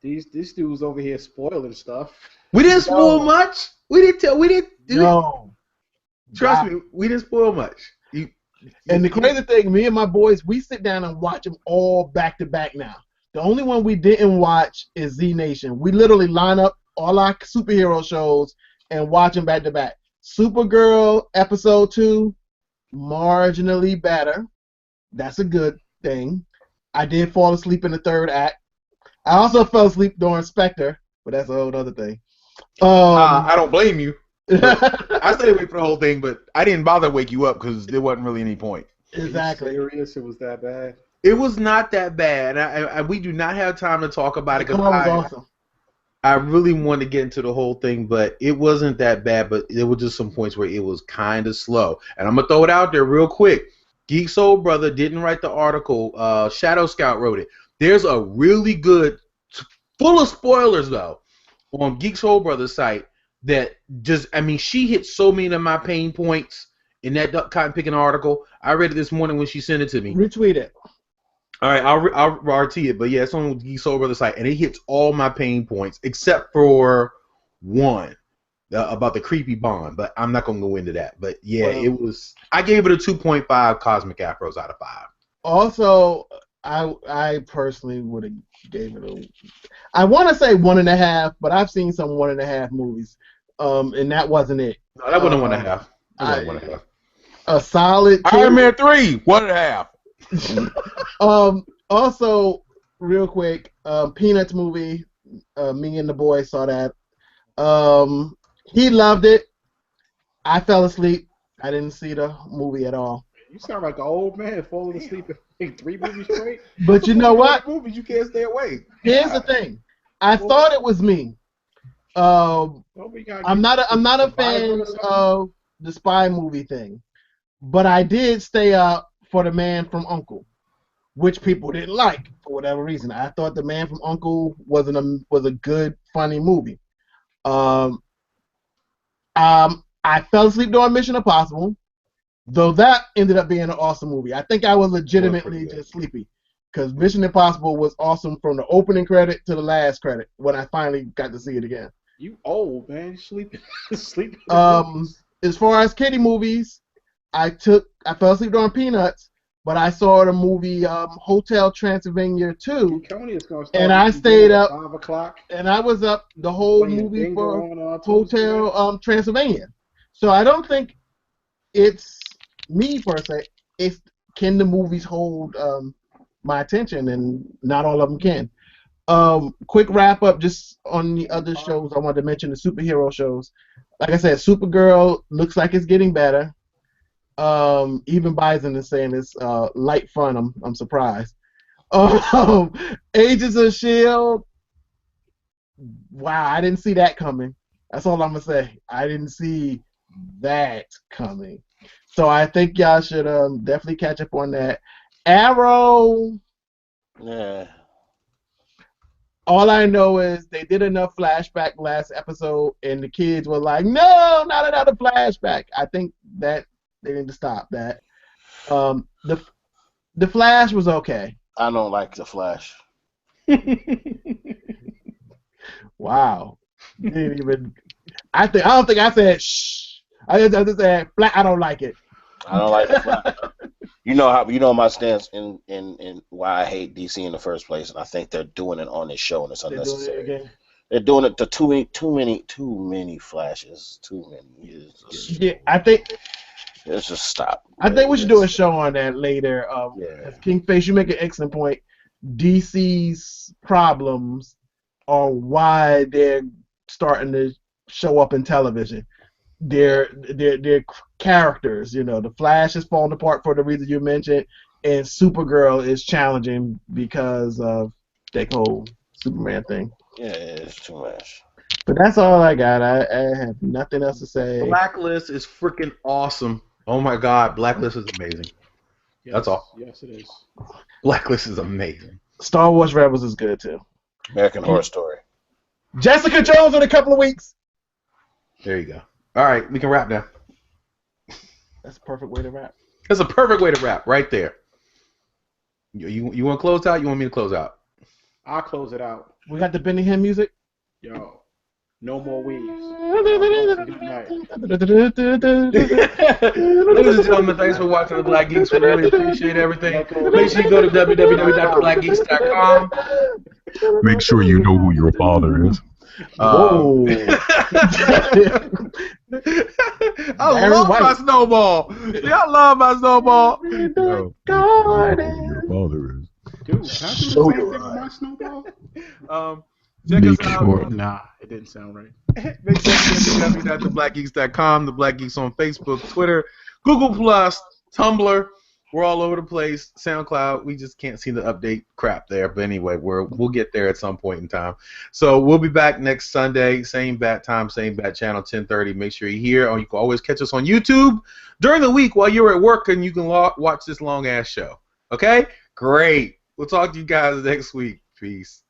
These dudes over here spoiling stuff. We didn't spoil much. We didn't. No. Trust me, we didn't spoil much. And the crazy thing, me and my boys, we sit down and watch them all back to back now. The only one we didn't watch is Z Nation. We literally line up all our superhero shows and watch them back to back. Supergirl episode 2, marginally better. That's a good thing. I did fall asleep in the third act. I also fell asleep during Spectre, but that's a whole other thing. I don't blame you. I stayed awake for the whole thing, but I didn't bother to wake you up because there wasn't really any point. Exactly. Serious? It was that bad? It was not that bad. And we do not have time to talk about it because awesome. I really wanted to get into the whole thing, but it wasn't that bad. But there were just some points where it was kind of slow. And I'm gonna throw it out there real quick. Geek Soul Brother didn't write the article. Shadow Scout wrote it. There's a really good, full of spoilers though, on Geek Soul Brother's site that just, I mean, she hit so many of my pain points in that cotton picking article. I read it this morning when she sent it to me. Retweet it. All right, I'll RT it, but yeah, it's on Geek Soul Brother site, and it hits all my pain points except for one about the creepy bond. But I'm not gonna go into that. But yeah, it was. I gave it a 2.5 Cosmic Afros out of 5. Also, I personally would have gave it I want to say 1.5, but I've seen some 1.5 movies, and that wasn't it. No, that wasn't 1.5. That wasn't 1.5. A solid. Iron Man 3, 1.5. Also, real quick, Peanuts movie. Me and the boy saw that. He loved it. I fell asleep. I didn't see the movie at all. You sound like an old man falling asleep in 3 movies straight. But you know what? Movies you can't stay awake. Here's the thing. I thought it was me. I'm not a fan of the spy movie thing, but I did stay up for The Man from U.N.C.L.E., which people didn't like for whatever reason. I thought The Man from U.N.C.L.E. was a good, funny movie. I fell asleep during Mission Impossible, though that ended up being an awesome movie. I think I was legitimately just sleepy because Mission Impossible was awesome from the opening credit to the last credit when I finally got to see it again. You old, man. You sleeping. sleeping. As far as kiddie movies, I fell asleep during Peanuts, but I saw the movie Hotel Transylvania 2, and I stayed up 5 o'clock. And I was up the whole movie for Hotel Transylvania. So I don't think it's me per se. It's can the movies hold my attention, and not all of them can. Quick wrap up just on the other shows. I wanted to mention the superhero shows. Like I said, Supergirl looks like it's getting better. Even Bison is saying it's light fun. I'm surprised. Agents of S.H.I.E.L.D. Wow, I didn't see that coming. That's all I'm gonna say. I didn't see that coming. So I think y'all should definitely catch up on that. Arrow. Yeah. All I know is they did enough flashback last episode, and the kids were like, "No, not another flashback." I think that they need to stop that. The Flash was okay. I don't like the Flash. Wow. Didn't even. I don't think I said shh. I just said I don't like it. I don't like the Flash. You know my stance in why I hate DC in the first place, and I think they're doing it on this show, and it's unnecessary. They're doing it to too many flashes, too many. Yeah, I think. Let's just stop. I think we should do a show on that later. Kingface, you make an excellent point. DC's problems are why they're starting to show up in television. They're characters, the Flash is falling apart for the reason you mentioned, and Supergirl is challenging because of that whole Superman thing. Yeah, it's too much. But that's all I got. I have nothing else to say. Blacklist is freaking awesome. Oh my God, Blacklist is amazing. Yes, that's all. Yes, it is. Blacklist is amazing. Star Wars Rebels is good too. American Horror Story. Jessica Jones in a couple of weeks. There you go. All right, we can wrap now. That's a perfect way to wrap. That's a perfect way to wrap, right there. You want to close out? You want me to close out? I'll close it out. We got the Benningham music. Yo, no more weaves. Ladies and gentlemen, thanks for watching the Black Geeks. We really appreciate everything. Make sure you go to www.theblackgeeks.com. Make sure you know who your father is. Whoa. I love my snowball. Yeah, I love my snowball. Your father is. Dude, can I do the same thing with my snowball? Check Make us out. sure. Nah, it didn't sound right. Make sure you go to www.theblackgeeks.com, The Black Geeks on Facebook, Twitter, Google+, Tumblr. We're all over the place. SoundCloud, we just can't seem to update crap there. But anyway, we'll get there at some point in time. So we'll be back next Sunday, same bat time, same bat channel, 10:30. Make sure you're here. Or you can always catch us on YouTube during the week while you're at work, and you can watch this long-ass show. Okay? Great. We'll talk to you guys next week. Peace.